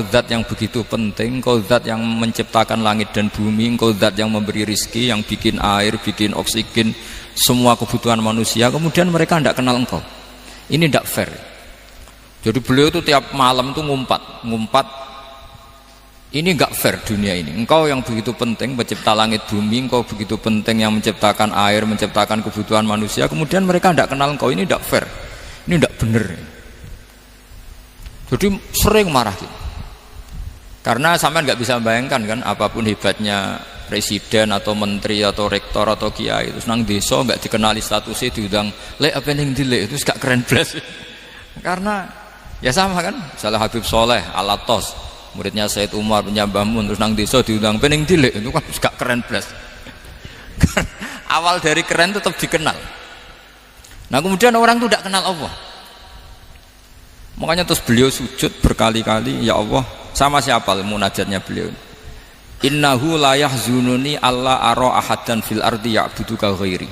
zat yang begitu penting, engkau zat yang menciptakan langit dan bumi, engkau zat yang memberi rizki, yang bikin air, bikin oksigen, semua kebutuhan manusia, kemudian mereka tidak kenal engkau. Ini tidak fair. Jadi beliau itu tiap malam itu ngumpat. Ini enggak fair dunia ini. Engkau yang begitu penting pencipta langit bumi, engkau begitu penting yang menciptakan air, menciptakan kebutuhan manusia, kemudian mereka tidak kenal engkau. Ini tidak fair. Ini tidak benar. Jadi sering marah gitu. Karena sampean nggak bisa bayangkan kan, apapun hebatnya presiden atau menteri atau rektor atau kiai itu nang desa nggak dikenali statusnya, diundang lek apa ning dilek itu gak keren blas. Karena ya sama kan, misalnya Habib Soleh Alatos, muridnya Said Umar punya Mbah Mun, terus nang desa diundang pening dilek itu kan gak keren blas. Awal dari keren tetap dikenal. Nah kemudian orang itu tidak kenal Allah. Makanya terus beliau sujud berkali-kali, ya Allah, sama siapa munajatnya beliau? Innahu la yahzununi alla ara ahadan fil ardi ya'buduka ghairi.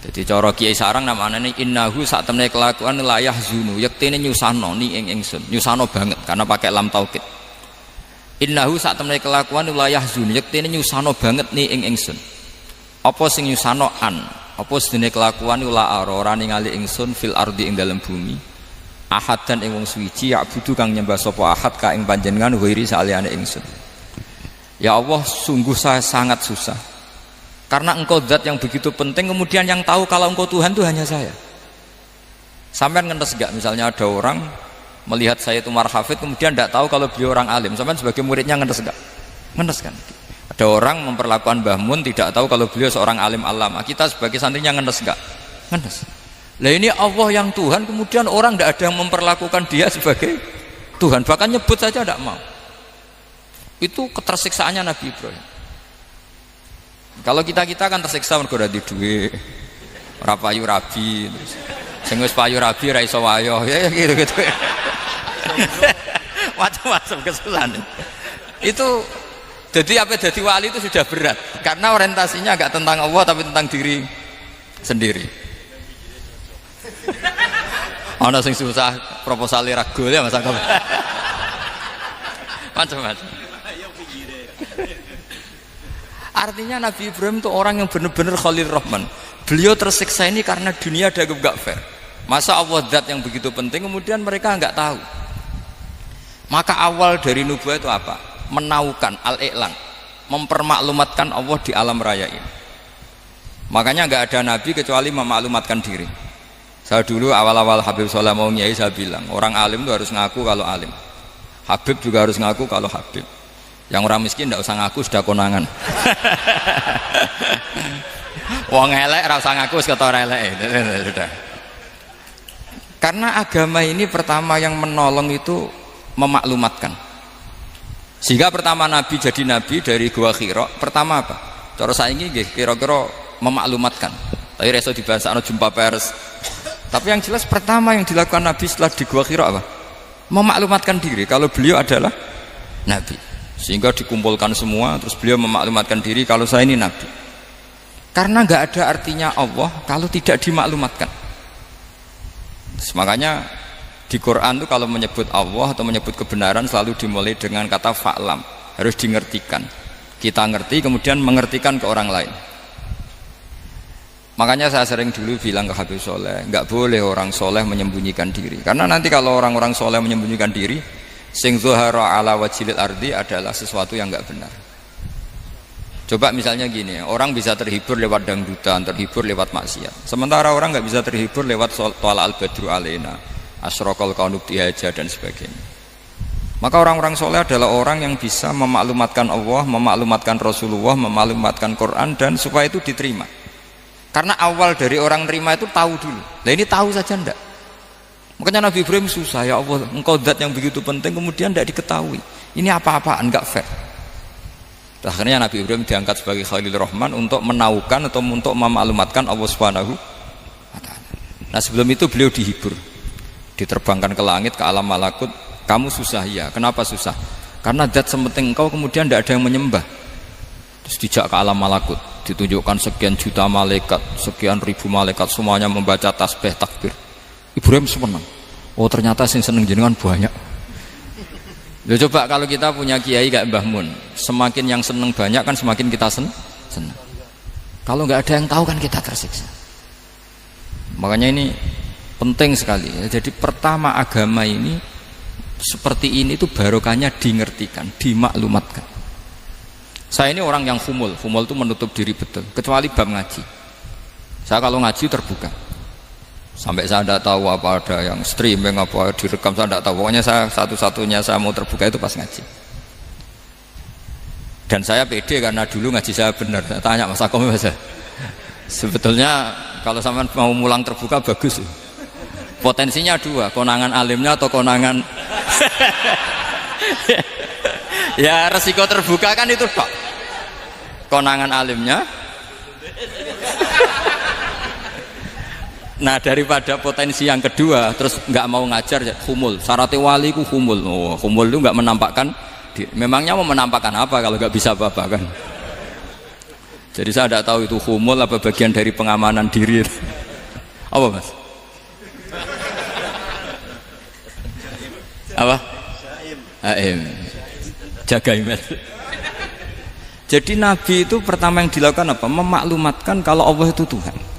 Jadi cara Kiai Sarang namanya innahu sak temene kelakuan la yahzunu, yektene nyusano ni ing ingsun, nyusano banget karena pakai lam taukid. Innahu sak temene kelakuan la yahzunu, yektene nyusano banget ni ing ingsun. Apa sing nyusano an? Apa sedene kelakuan la ora ningali ingsun fil ardi ing dalam bumi. Ahad dan ing wong suwiji ya'budu kang nyembah sapa ahad ka ing panjenengan ghairi saliyane ingsun. Ya Allah, sungguh saya sangat susah. Karena engkau zat yang begitu penting, kemudian yang tahu kalau engkau Tuhan itu hanya saya. Sampean ngenes gak misalnya ada orang melihat saya itu marhafid kemudian tidak tahu kalau beliau orang alim. Sampean sebagai muridnya ngenes gak? Ngenes kan? Ada orang memperlakukan Mbah Mun tidak tahu kalau beliau seorang alim alama. Kita sebagai santrinya ngenes gak? Ngenes. Lah ini Allah yang Tuhan, kemudian orang tidak ada yang memperlakukan dia sebagai Tuhan, bahkan nyebut saja tidak mau. Itu ketersiksaannya Nabi Ibrahim. Kalau kita kan tersiksa mergo ora duwe, ora payu rabi, sing wis payu rabi ra iso wayo, ya gitu. Macam-macam kesulitan. Itu jadi apa jadi wali itu sudah berat, karena orientasinya agak tentang Allah tapi tentang diri sendiri. Ana sing susah proposal ragu ya Mas Angkop. Macam-macam. Artinya Nabi Ibrahim itu orang yang benar-benar Khalil Rahman. Beliau tersiksa ini karena dunia dianggap gak fair. Masa Allah zat yang begitu penting kemudian mereka enggak tahu. Maka awal dari nubuah itu apa? Menaukan al-i'lan, mempermaklumatkan Allah di alam raya ini. Makanya enggak ada nabi kecuali memaklumatkan diri. Saya dulu awal-awal Habib Soleh mau nyai saya bilang orang alim itu harus ngaku kalau alim, Habib juga harus ngaku kalau Habib. Yang orang miskin tidak usah ngaku sudah konangan. Wong elek ora usah ngaku wis ketora elek. Sudah. Karena agama ini pertama yang menolong itu memaklumatkan. Sehingga pertama Nabi jadi Nabi dari Gua Hira, pertama apa? Cara saiki nggih kira-kira memaklumatkan. Tapi reso dibahasano jumpa pers. Tapi yang jelas pertama yang dilakukan Nabi setelah di Gua Hira apa? Memaklumatkan diri kalau beliau adalah Nabi. Sehingga dikumpulkan semua, terus beliau memaklumatkan diri kalau saya ini Nabi. Karena nggak ada artinya Allah kalau tidak dimaklumatkan. Terus makanya di Quran itu kalau menyebut Allah atau menyebut kebenaran selalu dimulai dengan kata fa'lam, harus dingertikan. Kita ngerti kemudian mengertikan ke orang lain. Makanya saya sering dulu bilang ke Habib Soleh, nggak boleh orang soleh menyembunyikan diri. Karena nanti kalau orang-orang soleh menyembunyikan diri, sing zuhara ala wajhil ardi adalah sesuatu yang nggak benar. Coba misalnya gini, orang bisa terhibur lewat dangdutan, terhibur lewat maksiat. Sementara orang nggak bisa terhibur lewat thala al-badru alaina, asyraqal qaunub dihaja dan sebagainya. Maka orang-orang soleh adalah orang yang bisa memaklumatkan Allah, memaklumatkan Rasulullah, memaklumatkan Quran, dan supaya itu diterima. Karena awal dari orang terima itu tahu dulu. Nah ini tahu saja ndak. Makanya Nabi Ibrahim susah, ya Allah, engkau zat yang begitu penting kemudian tidak diketahui. Ini apa-apaan, enggak fair. Akhirnya Nabi Ibrahim diangkat sebagai Khalil Rahman untuk menaukan atau untuk memaklumatkan Allah Subhanahu wa ta'ala. Nah sebelum itu beliau dihibur, diterbangkan ke langit, ke alam malakut. Kamu susah ya, kenapa susah? Karena zat sepenting engkau kemudian tidak ada yang menyembah. Terus dijak ke alam malakut, ditunjukkan sekian juta malaikat, sekian ribu malaikat, semuanya membaca tasbih takbir. Ibrahim senang. Oh ternyata sing seneng jenengan banyak. Loh, coba kalau kita punya kiai kayak Mbah Mun, semakin yang seneng banyak kan semakin kita seneng. Kalau nggak ada yang tahu kan kita tersiksa. Makanya ini penting sekali. Jadi pertama agama ini seperti ini tuh barokahnya dingertikan, dimaklumatkan. Saya ini orang yang humul itu menutup diri betul, kecuali bab ngaji. Saya kalau ngaji terbuka. Sampai saya tidak tahu apa ada yang streaming apa direkam, saya tidak tahu. Pokoknya saya satu-satunya saya mau terbuka itu pas ngaji. Dan saya pede karena dulu ngaji saya benar. Saya tanya Mas Akom, sebetulnya kalau sampean mau mulang terbuka bagus. Potensinya dua, konangan alimnya atau konangan. Ya resiko terbuka kan itu tok. Konangan alimnya. Nah daripada potensi yang kedua terus nggak mau ngajar ya humul. Syaratnya wali ku humul. Oh, humul itu nggak menampakkan. Memangnya mau menampakkan apa kalau nggak bisa apa-apa kan? Jadi saya tidak tahu itu humul apa bagian dari pengamanan diri. Apa mas? Apa? Aim. Jaga iman. Jadi Nabi itu pertama yang dilakukan apa? Memaklumatkan kalau Allah itu Tuhan.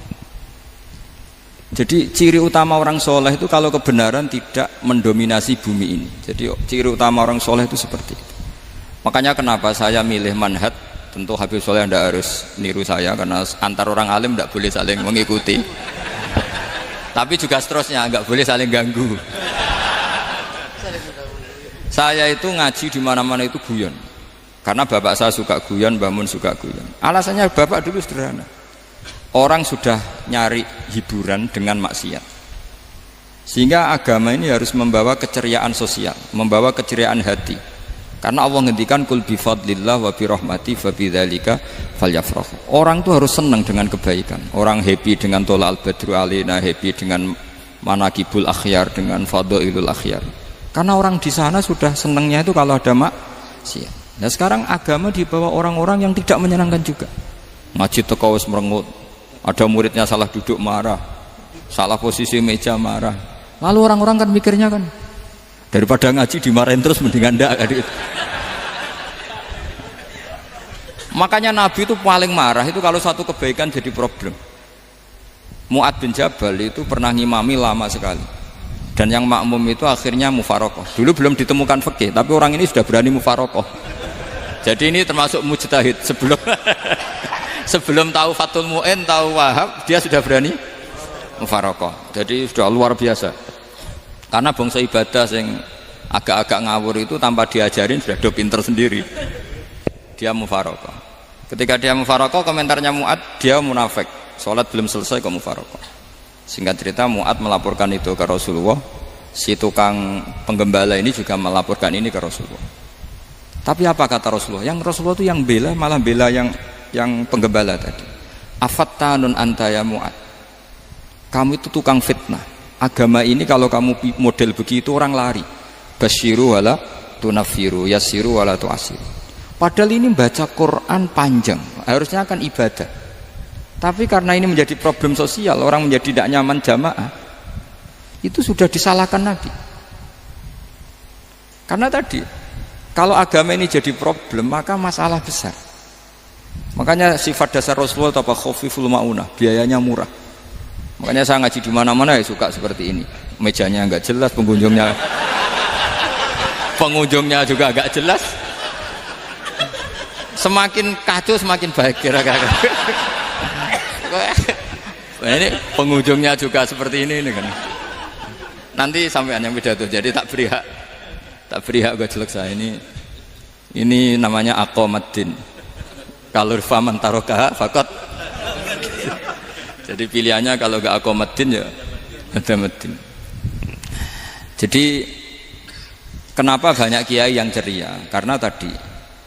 Jadi ciri utama orang soleh itu kalau kebenaran tidak mendominasi bumi ini. Jadi ciri utama orang soleh itu seperti itu. Makanya kenapa saya milih manhaj. Tentu Habib Soleh tidak harus niru saya karena antar orang alim tidak boleh saling mengikuti. Tapi juga seterusnya nggak boleh saling ganggu. Saya itu ngaji di mana-mana itu guyon. Karena bapak saya suka guyon, Mbah Mun suka guyon. Alasannya bapak dulu sederhana. Orang sudah nyari hiburan dengan maksiat. Sehingga agama ini harus membawa keceriaan sosial, membawa keceriaan hati. Karena Allah ngendikan kul bi fadlillah wa bi rahmati fa bidzalika falyafrahu. Orang tuh harus senang dengan kebaikan. Orang happy dengan tolal badru alina, happy dengan manaqibul akhyar, dengan fadhailul akhyar. Karena orang di sana sudah senangnya itu kalau ada maksiat. Nah sekarang agama dibawa orang-orang yang tidak menyenangkan juga. Ngaji teko wis merengut. Ada muridnya salah duduk marah, salah posisi meja marah. Lalu orang-orang kan mikirnya kan, daripada ngaji dimarahin terus mendingan ndak. Makanya Nabi itu paling marah itu kalau satu kebaikan jadi problem. Mu'ad bin Jabal itu pernah ngimami lama sekali. Dan yang makmum itu akhirnya mufarokoh. Dulu belum ditemukan fikih, tapi orang ini sudah berani mufarokoh. Jadi ini termasuk mujtahid sebelum tahu Fathul Mu'in, tahu Wahab, dia sudah berani mufarokoh. Jadi sudah luar biasa. Karena bangsa ibadah yang agak-agak ngawur itu tanpa diajarin sudah do pinter sendiri. Dia mufarokoh. Ketika dia mufarokoh, komentarnya Mu'ad, dia munafik. Sholat belum selesai kok mufarokoh. Singkat cerita Mu'ad melaporkan itu ke Rasulullah. Si tukang penggembala ini juga melaporkan ini ke Rasulullah. Tapi apa kata Rasulullah? Yang Rasulullah itu yang bela, malah bela yang penggembala tadi. Afattanun anta ya Mu'ad. Kamu itu tukang fitnah. Agama ini kalau kamu model begitu orang lari. Basyiru wala tunafiru, yassiru wala tu'asiru. Padahal ini baca Quran panjang, harusnya kan ibadah. Tapi karena ini menjadi problem sosial, orang menjadi tidak nyaman jamaah. Itu sudah disalahkan Nabi. Karena tadi kalau agama ini jadi problem, maka masalah besar. Makanya sifat dasar Rasulullah apa khafiful maunah, biayanya murah. Makanya saya ngaji di mana-mana ya suka seperti ini. Mejanya enggak jelas, pengunjungnya juga enggak jelas. Semakin kacau semakin baik kira-kira. Ini pengunjungnya juga seperti ini kan. Nanti sampean yang pidato, jadi tak beri hak gue jelek saya ini namanya aqamaddin. Kalau faman tarokaha fakot. Jadi pilihannya kalau gak aqamaddin ya ada medin. Jadi kenapa banyak kiai yang ceria? Karena tadi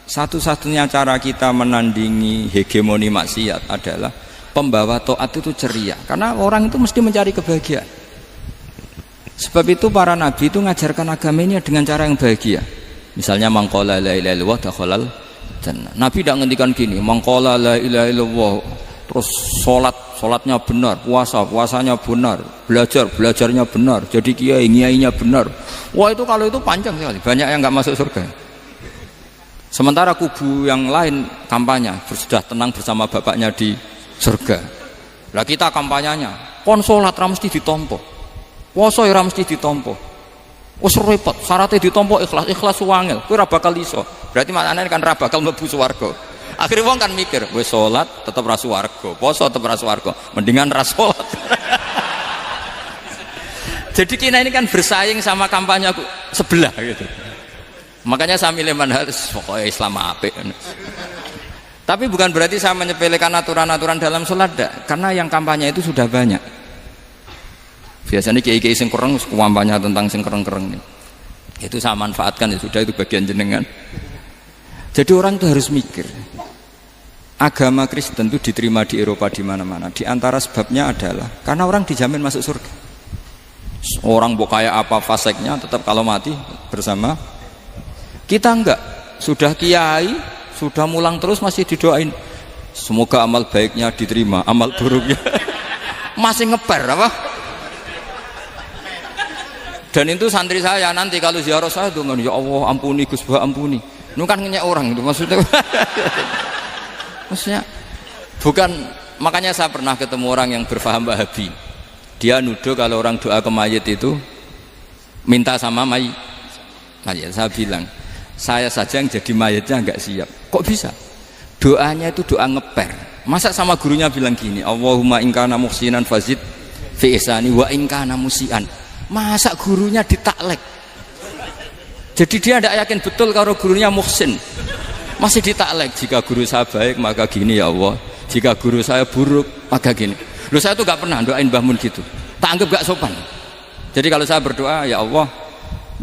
satu-satunya cara kita menandingi hegemoni maksiat adalah pembawa taat itu ceria. Karena orang itu mesti mencari kebahagiaan. Sebab itu para nabi itu mengajarkan agamanya dengan cara yang bahagia. Misalnya mangqala la ilaha illallah dakhalal jannah. Nabi tidak ngendikan gini, mangqala la ilaha illallah terus sholatnya benar, puasanya benar, belajarnya benar, jadi kiainya benar. Wah itu kalau itu panjang sekali, banyak yang nggak masuk surga. Sementara kubu yang lain kampanye sudah tenang bersama bapaknya di surga. Lah kita kampanyenya, kon sholat ra mesti ditompo, puasa ra mesti ditompo. Wes repot, syaratnya ditompo ikhlas wangel, kowe ra bakal iso. Berarti maknane kan ra bakal mlebu swarga. Akhirnya wong kan mikir, wis salat tetep ra swarga, poso tetep ra swarga, mendingan ra salat. Jadi kita ini kan bersaing sama kampanye sebelah gitu. Makanya saya milih manhaj pokoknya Islam apik. Tapi bukan berarti saya menyepelekan aturan-aturan dalam salat, karena yang kampanye itu sudah banyak. Biasanya kiai-kiai sing kereng kampanye tentang sing kereng-kereng ini. Itu saya manfaatkan, ya sudah, itu bagian jenengan. Jadi orang itu harus mikir. Agama Kristen itu diterima di Eropa di mana-mana. Di antara sebabnya adalah karena orang dijamin masuk surga. Orang mau kayak apa faseknya tetap kalau mati bersama. Kita enggak. Sudah kiai, sudah mulang terus masih didoain. Semoga amal baiknya diterima, amal buruknya masih ngeper apa? Dan itu santri saya nanti kalau ziarah saya tuh, ya Allah ampuni Gus Bah ampuni. Itu kan ngenyek orang itu maksudnya. Maksudnya bukan, makanya saya pernah ketemu orang yang berfaham Wahabi. Dia nuduh kalau orang doa ke mayit itu minta sama mayit. Saya bilang, saya saja yang jadi mayitnya nggak siap. Kok bisa? Doanya itu doa ngeper. Masa sama gurunya bilang gini, Allahumma ingkana muhsinan fazid fi ihsani wa ingkana musian. Masa gurunya ditaklek? Jadi dia tidak yakin betul kalau gurunya muhsin. Masih ditaklek, jika guru saya baik maka gini ya Allah, jika guru saya buruk maka gini. Loh saya tuh gak pernah doain Mbah Mun gitu, tak anggap gak sopan. Jadi kalau saya berdoa, ya Allah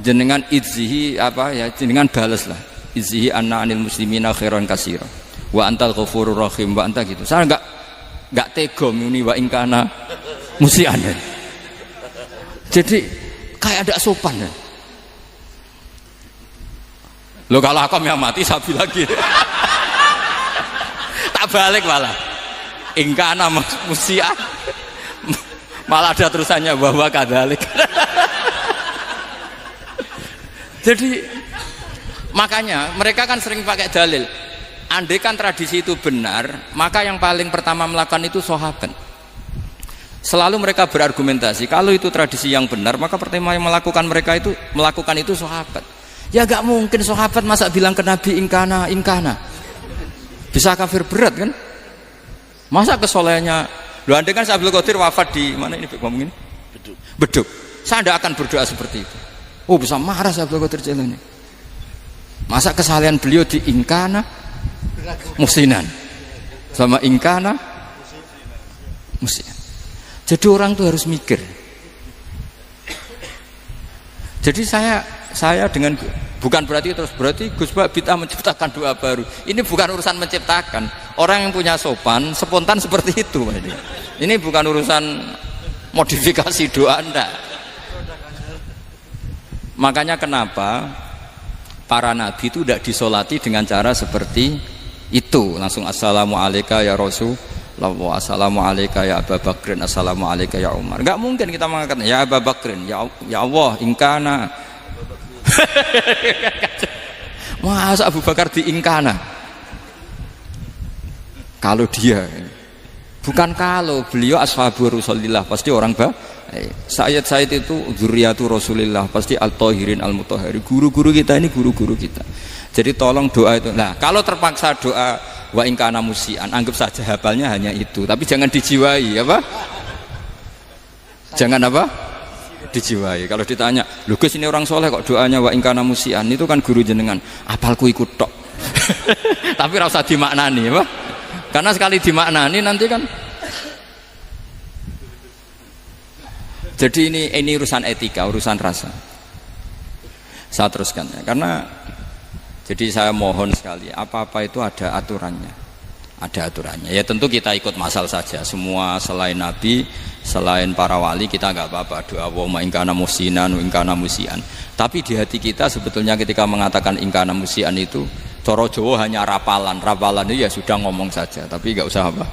jenengan izzihi apa ya, jenengan balas lah, izzihi anna anil muslimina khairan katsira wa antal ghafurur rahim wa anta gitu. Saya gak tega muni wa ingkana musian. Jadi kayak ada sopan ya. Loh kalau aku yang mati sabi lagi. Tak balik malah. Ingkana musia. Malah ada terusannya bahwa kadalik. Jadi makanya mereka kan sering pakai dalil. Andai kan tradisi itu benar, maka yang paling pertama melakukan itu sahabat. Selalu mereka berargumentasi kalau itu tradisi yang benar, maka pertama yang melakukan itu sahabat. Ya gak mungkin sahabat masa bilang ke Nabi ingkana. Bisa kafir berat kan? Masa kesolehannya? Loh andai kan Abdul Qadir wafat di mana ini ngomong ini? Beduk. Saya tidak akan berdoa seperti itu. Oh bisa marah Abdul Qadir Jailani. Masa kesalahan beliau di ingkana musinan sama ingkana musinan. Jadi orang tuh harus mikir. Jadi saya dengan bukan berarti Gus Bah bid'ah menciptakan doa baru. Ini bukan urusan menciptakan. Orang yang punya sopan spontan seperti itu. Ini bukan urusan modifikasi doa Anda. Makanya kenapa para nabi itu tidak disolati dengan cara seperti itu, langsung assalamualaikum ya Rasul, assalamualaikum ya Abu Bakrin, assalamualaikum ya Umar. Enggak mungkin kita mengatakan ya Abu Bakrin, ya Allah ingkana. Masa Abu Bakar diingkana? Kalau dia bukan, kalau beliau ashabu Rasulillah pasti orang Sayyid itu dzurriyyatu Rasulillah, pasti al-tahirin al-mutahhari. Guru-guru kita ini guru-guru kita. Jadi tolong doa itu. Nah, kalau terpaksa doa wa ingkana musian, anggap saja hafalnya hanya itu, tapi jangan dijiwai apa? Jangan apa? Dijiwai. Kalau ditanya, "Lho Gus ini orang soleh kok doanya wa ingkana musian?" Itu kan guru jenengan. Apalku ikut tok. Tapi ora usah dimaknani, apa? Karena sekali dimaknani nanti kan. Jadi ini urusan etika, urusan rasa. Saya teruskan ya. Karena jadi saya mohon sekali, apa-apa itu ada aturannya. Ada aturannya. Ya tentu kita ikut masal saja. Semua selain Nabi, selain para wali kita nggak apa-apa. Doa wa ingkana musinan, ingkana musian. Tapi di hati kita sebetulnya ketika mengatakan ingkana musian itu, coro Jawa hanya rapalan. Rapalan itu ya sudah ngomong saja, tapi nggak usah apa.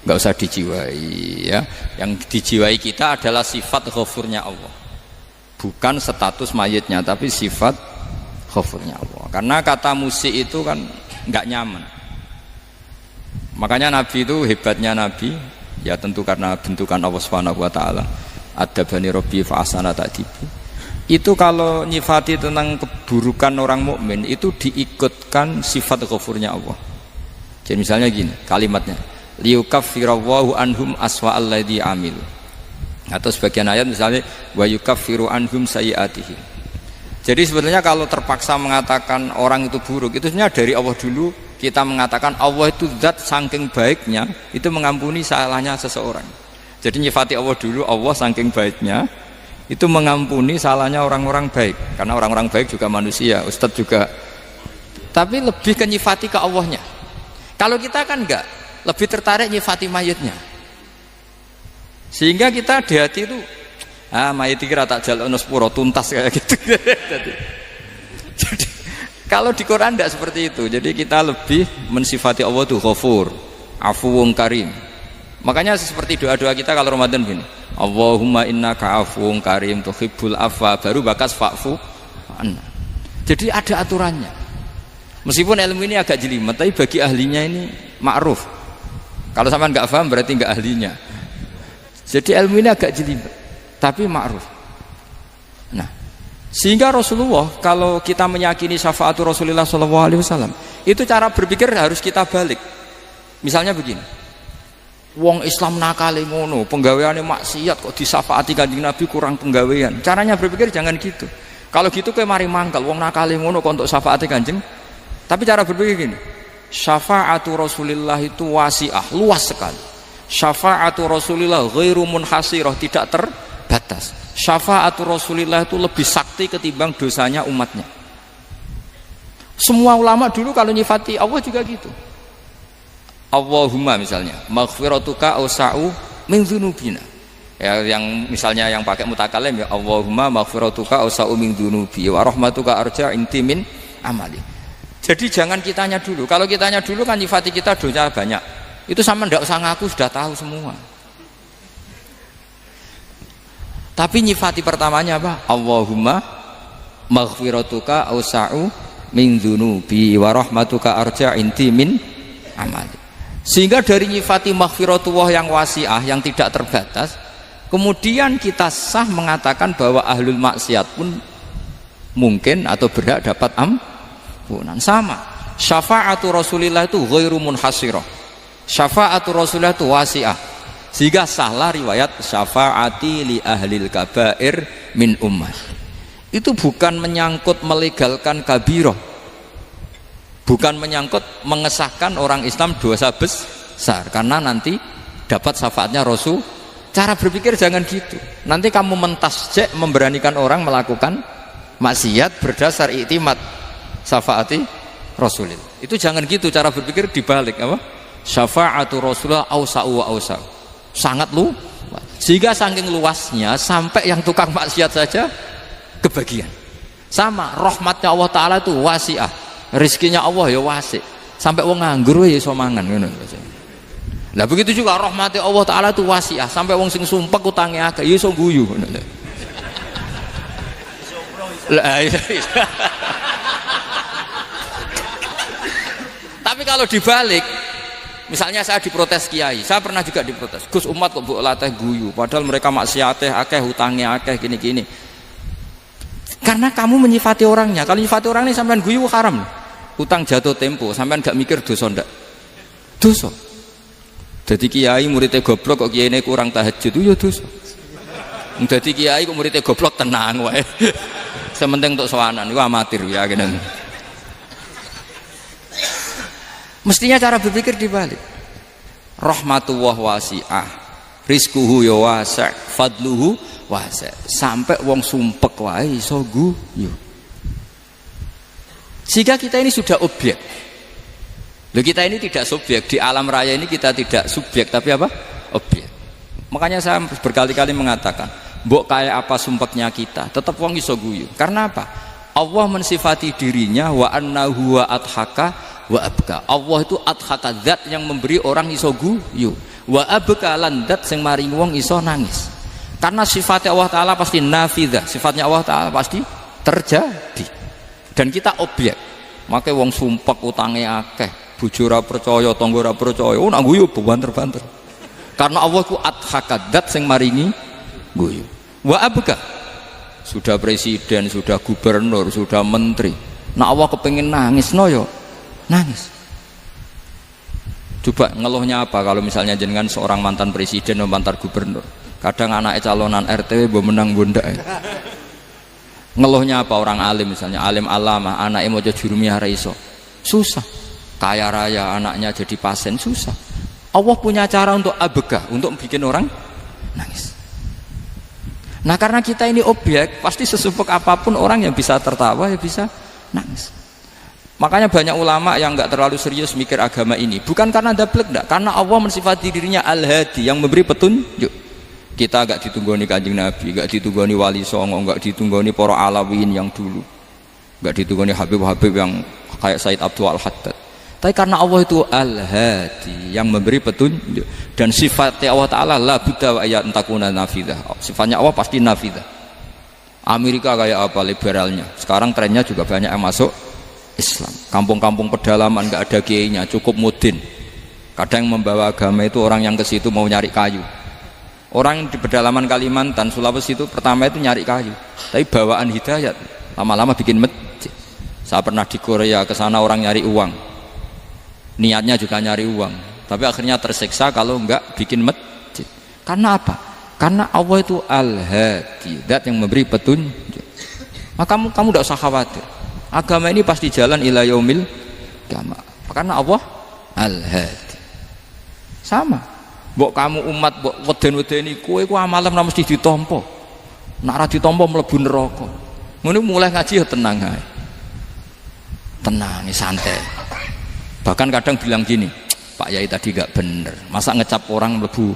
nggak usah dijiwai ya. Yang dijiwai kita adalah sifat ghafurnya Allah, bukan status mayitnya, tapi sifat ghafurnya Allah. Karena kata musik itu kan nggak nyaman. Makanya Nabi itu hebatnya Nabi ya tentu karena bentukan Allah Subhanahu wa taala. Adabani Rabbi fa ahsana ta'dibi. Itu kalau nyifati tentang keburukan orang mukmin itu diikutkan sifat ghafurnya Allah. Jadi misalnya gini kalimatnya, liyukaffirallahu anhum aswa alladzi amil. Atau sebagian ayat misalnya wa yukaffiru anhum sayiatihim. Jadi sebetulnya kalau terpaksa mengatakan orang itu buruk, itu sebenarnya dari Allah dulu kita mengatakan Allah itu zat saking baiknya itu mengampuni salahnya seseorang. Jadi nyifati Allah dulu, Allah saking baiknya itu mengampuni salahnya orang-orang baik. Karena orang-orang baik juga manusia, Ustadz juga. Tapi lebih ke nyifati ke Allahnya. Kalau kita kan enggak, lebih tertarik nyifati mayitnya. Sehingga kita di hati itu mayit kira tak jalono sepuro tuntas kayak gitu. Jadi kalau di Quran enggak seperti itu. Jadi kita lebih mensifati Allah itu Ghafur, Afuwun Karim. Makanya seperti doa-doa kita kalau Ramadan gini, Allahumma innaka afuwun karim tuhibbul afwa, baru bakas fa'fu anna. Jadi ada aturannya. Meskipun ilmu ini agak jelimet, tapi bagi ahlinya ini ma'ruf. Kalau sampean nggak paham berarti nggak ahlinya. Jadi ilmu ini agak jelimet, tapi ma'ruf. Nah, sehingga Rasulullah kalau kita meyakini syafaatu Rasulullah SAW, itu cara berpikir harus kita balik. Misalnya begini. Wong Islam nakale ngono, penggaweane maksiat kok disafaati Kanjeng Nabi kurang penggawean. Caranya berpikir jangan gitu. Kalau gitu kowe mari mangkal, wong nakale ngono kok untuk syafaati Kanjeng. Tapi cara berpikir gini. Syafaatu Rasulillah itu wasi'ah, luas sekali. Syafaatu Rasulillah ghairu munhasirah, tidak terbatas. Syafaatu Rasulillah itu lebih sakti ketimbang dosanya umatnya. Semua ulama dulu kalau nyifati Allah juga gitu. Allahumma misalnya maghfiratuka awsa'u min dzunubina. Ya, yang misalnya yang pakai mutakalim ya Allahumma maghfiratuka awsa'u min dzunubi wa rahmatuka arja inti min amali. Jadi jangan kitanya dulu. Kalau kitanya dulu kan nyifati kita dosa banyak. Itu sama ndak usah ngaku sudah tahu semua. Tapi nyifati pertamanya apa? Allahumma maghfiratuka awsa'u min dzunubi wa rahmatuka arja inti min amali. Sehingga dari nyifati maghfiratullah yang wasi'ah, yang tidak terbatas, kemudian kita sah mengatakan bahwa ahlul maksiat pun mungkin atau berhak dapat ampunan. Sama syafaatu Rasulillah itu ghairu munhasirah, syafaatu Rasulillah itu wasi'ah. Sehingga sahlah riwayat syafaati li ahlil kabair min ummah. Itu bukan menyangkut melegalkan kabirah, bukan menyangkut mengesahkan orang Islam dosa besar, karena nanti dapat syafaatnya Rasul. Cara berpikir jangan gitu. Nanti kamu mentasjek memberanikan orang melakukan maksiat berdasar iktimat syafaati Rasulillah. Itu jangan gitu cara berpikir, dibalik apa? Syafaatu Rasulullah awsa'u wa awsa'u. Sangat luas. Sehingga saking luasnya sampai yang tukang maksiat saja kebagian. Sama rahmatnya Allah Ta'ala itu wasi'ah. Rizkinya Allah ya wasik, sampai wong nganggur ya iso mangan ngono. Nah begitu juga rahmati Allah Ta'ala itu wasi'ah, sampai wong sing sumpek utange akeh ya iso guyu ngono lho. Tapi kalau dibalik, misalnya saya diprotes kiai, saya pernah juga diprotes, Gus umat kok mbok latih guyu, padahal mereka maksiate akeh, hutange akeh, gini-gini. Karena kamu menyifati orangnya. Kalau menyifati orang ini sampean guyu haram. Utang jatuh tempo, sampean gak mikir dosa ndak? Dosa. Jadi kiai muridnya goblok kok kiai kurang tahajud itu ya dosa. Jadi kiai kok muridnya goblok tenang wae. Sementing untuk sowanan itu amatir ya gini. Mestinya cara berpikir dibalik. Rahmatullah wasi'ah, rizquhu ya wasi', fadluhu wasi'. Sampai wong sumpek wae iso guyu. Jika kita ini sudah objek, loh kita ini tidak subjek, di alam raya ini kita tidak subjek tapi apa? Objek. Makanya saya berkali-kali mengatakan, mbok kayak apa sumpeknya kita, tetap wong iso guyu. Karena apa? Allah mensifati dirinya wa annahu wa adhaka wa abka. Allah itu adhaka, zat yang memberi orang iso guyu. Wa abka lan dat sing maringi wong iso nangis. Karena sifatnya Allah Ta'ala pasti nafidah, sifatnya Allah Ta'ala pasti terjadi. Dan kita objek. Makanya wong sumpek utangnya akeh, bojo ora percaya, tangga ora percaya, nak guyu banter-banter. Karena Allah ku adhakadat sing maringi guyu. Wa abka, sudah presiden, sudah gubernur, sudah menteri, nak Allah kepengin nangis no yo nangis. Coba ngeluhnya apa kalau misalnya jenengan seorang mantan presiden atau mantan gubernur, kadang anaknya calonan RT mbok menang bondak. Ngeluhnya apa orang alim, misalnya alim alama, anaknya mau jadi jurumiyah ra iso, susah. Kaya raya anaknya jadi pasien, susah. Allah punya cara untuk abega, untuk bikin orang nangis. Nah karena kita ini objek, pasti sesupek apapun orang yang bisa tertawa ya bisa nangis. Makanya banyak ulama yang nggak terlalu serius mikir agama ini, bukan karena dablek, enggak, karena Allah mensifati dirinya Al-Hadi yang memberi petunjuk. Kita gak ditunggoni Kanjeng Nabi, gak ditunggoni Wali Songo, gak ditunggoni para alawin yang dulu, gak ditunggoni Habib-Habib yang kayak Said Abdul Al-Haddad. Tapi karena Allah itu Al-Hadi yang memberi petunjuk, dan sifatnya Allah Ta'ala la budda wa ayat entakuna nafidah. Sifatnya Allah pasti nafidah. Amerika kayak apa liberalnya, sekarang trennya juga banyak yang masuk Islam. Kampung-kampung pedalaman gak ada kiainya, cukup mudin. Kadang yang membawa agama itu orang yang ke situ mau nyari kayu. Orang di pedalaman Kalimantan, Sulawesi itu pertama itu nyari kayu, tapi bawaan hidayat, lama-lama bikin masjid. Saya pernah di Korea, ke sana orang nyari uang, niatnya juga nyari uang, tapi akhirnya tersiksa kalau enggak bikin masjid. Karena apa? Karena Allah itu Al-Hadi, zat yang memberi petunjuk. Maka kamu tidak usah khawatir, agama ini pasti jalan ila yaumil qiyamah, karena Allah Al-Hadi. Sama. Mbok kamu umat mbok weden-wedeni kowe ku amalan ora mesti ditampa. Nek ora ditampa mlebu neraka. Ngono mulai ngaji ya tenang ae. Tenang, santai. Bahkan kadang bilang gini, Pak Yai tadi gak bener. Masa ngecap orang mlebu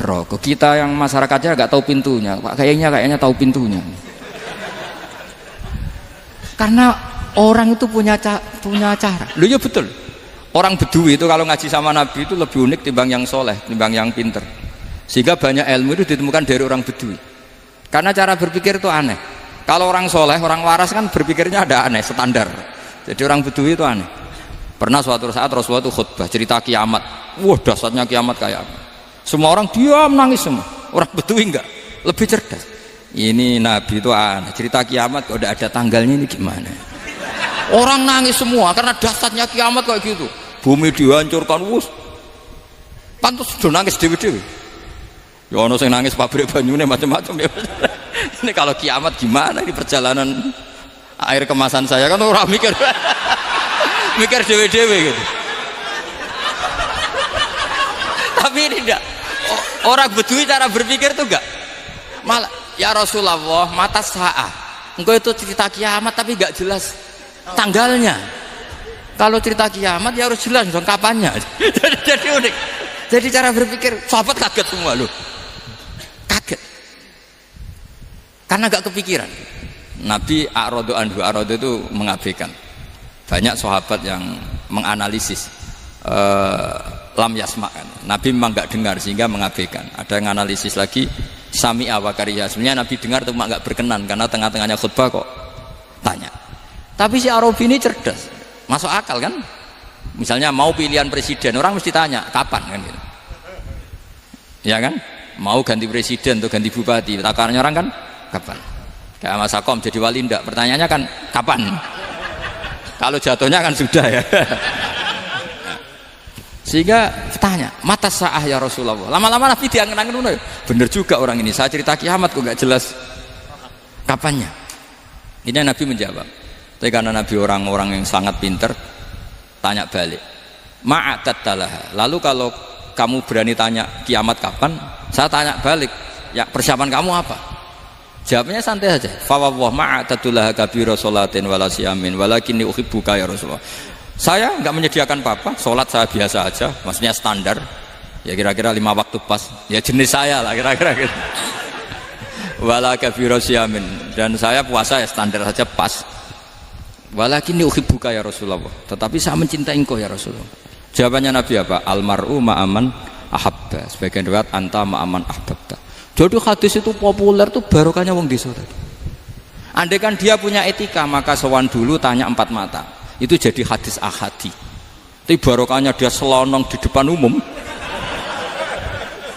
neraka? Kita yang masyarakatnya gak tahu pintunya. Pak kayaknya tahu pintunya. Karena orang itu punya cara. Lho ya betul. Orang Bedui itu kalau ngaji sama Nabi itu lebih unik timbang yang soleh, timbang yang pinter. Sehingga banyak ilmu itu ditemukan dari orang Bedui. Karena cara berpikir itu aneh. Kalau orang soleh, orang waras kan berpikirnya ada aneh, standar. Jadi orang Bedui itu aneh. Pernah suatu saat Rasulullah itu khutbah cerita kiamat. Wah dahsyatnya kiamat kayak apa? Semua orang diam nangis semua. Orang Bedui enggak, lebih cerdas. Ini Nabi itu aneh. Cerita kiamat kok udah ada tanggalnya ini gimana? Orang nangis semua karena dahsyatnya kiamat kayak gitu. Bumi dihancurkan, wus. Pantas sudah nangis dewi-dewi. Ya ono sing nangis pabrik banyune macam-macam ya. Ini kalau kiamat gimana ini perjalanan air kemasan saya kan orang mikir mikir dewi-dewi gitu. Tapi ini enggak. Orang Bedui cara berpikir tuh enggak. Malah ya Rasulullah mata saah. Engkau itu cerita kiamat tapi enggak jelas tanggalnya. Kalau cerita kiamat ya harus jelas dong kapannya. Jadi unik. Jadi cara berpikir sahabat kaget semua loh. Kaget. Karena gak kepikiran. Nabi a'radu anhu, a'radu itu mengabaikan. Banyak sahabat yang menganalisis lam yasma'kan. Nabi memang gak dengar sehingga mengabaikan. Ada yang analisis lagi sami'a wa kariha. Sebenarnya Nabi dengar itu gak berkenan karena tengah-tengahnya khutbah kok tanya. Tapi si Arabi ini cerdas. Masuk akal kan? Misalnya mau pilihan presiden, orang mesti tanya kapan kan gitu. Ya kan? Mau ganti presiden atau ganti bupati, takarannya orang kan kapan? Kayak Mas Akom jadi wali ndak? Pertanyaannya kan kapan? Kalau jatuhnya kan sudah ya. Sehingga tanya, mata sa'ah ya Rasulullah. Lama-lama Nabi diangen-angen, bener juga orang ini. Saya cerita kiamat kok gak jelas kapannya. Ini Nabi menjawab. Tapi karena Nabi orang-orang yang sangat pinter, tanya balik, ma'atattalaha. Lalu kalau kamu berani tanya kiamat kapan, saya tanya balik, ya persiapan kamu apa? Jawabnya santai saja. Fa wallah ma'atattalaha kabira sholatin wala siyamin walakinni uhibbuka ya Rasulullah. Saya enggak menyediakan apa-apa, sholat saya biasa aja, maksudnya standar. Ya kira-kira 5 waktu pas. Ya jenis saya lah kira-kira gitu. Wala kabira siyamin, dan saya puasa ya standar saja pas. Walakin uhibbuka ya Rasulullah. Tetapi saya mencintai engkau ya Rasulullah. Jawabannya Nabi apa? Almar'u ma'aman ahabba. Sebagian riwayat anta ma'aman ahbabta. Jadi hadis itu populer tuh barokahnya wong desa tadi. Andai kan dia punya etika, maka sowan dulu tanya 4 mata. Itu jadi hadis ahadi. Tapi barokahnya dia selonong di depan umum.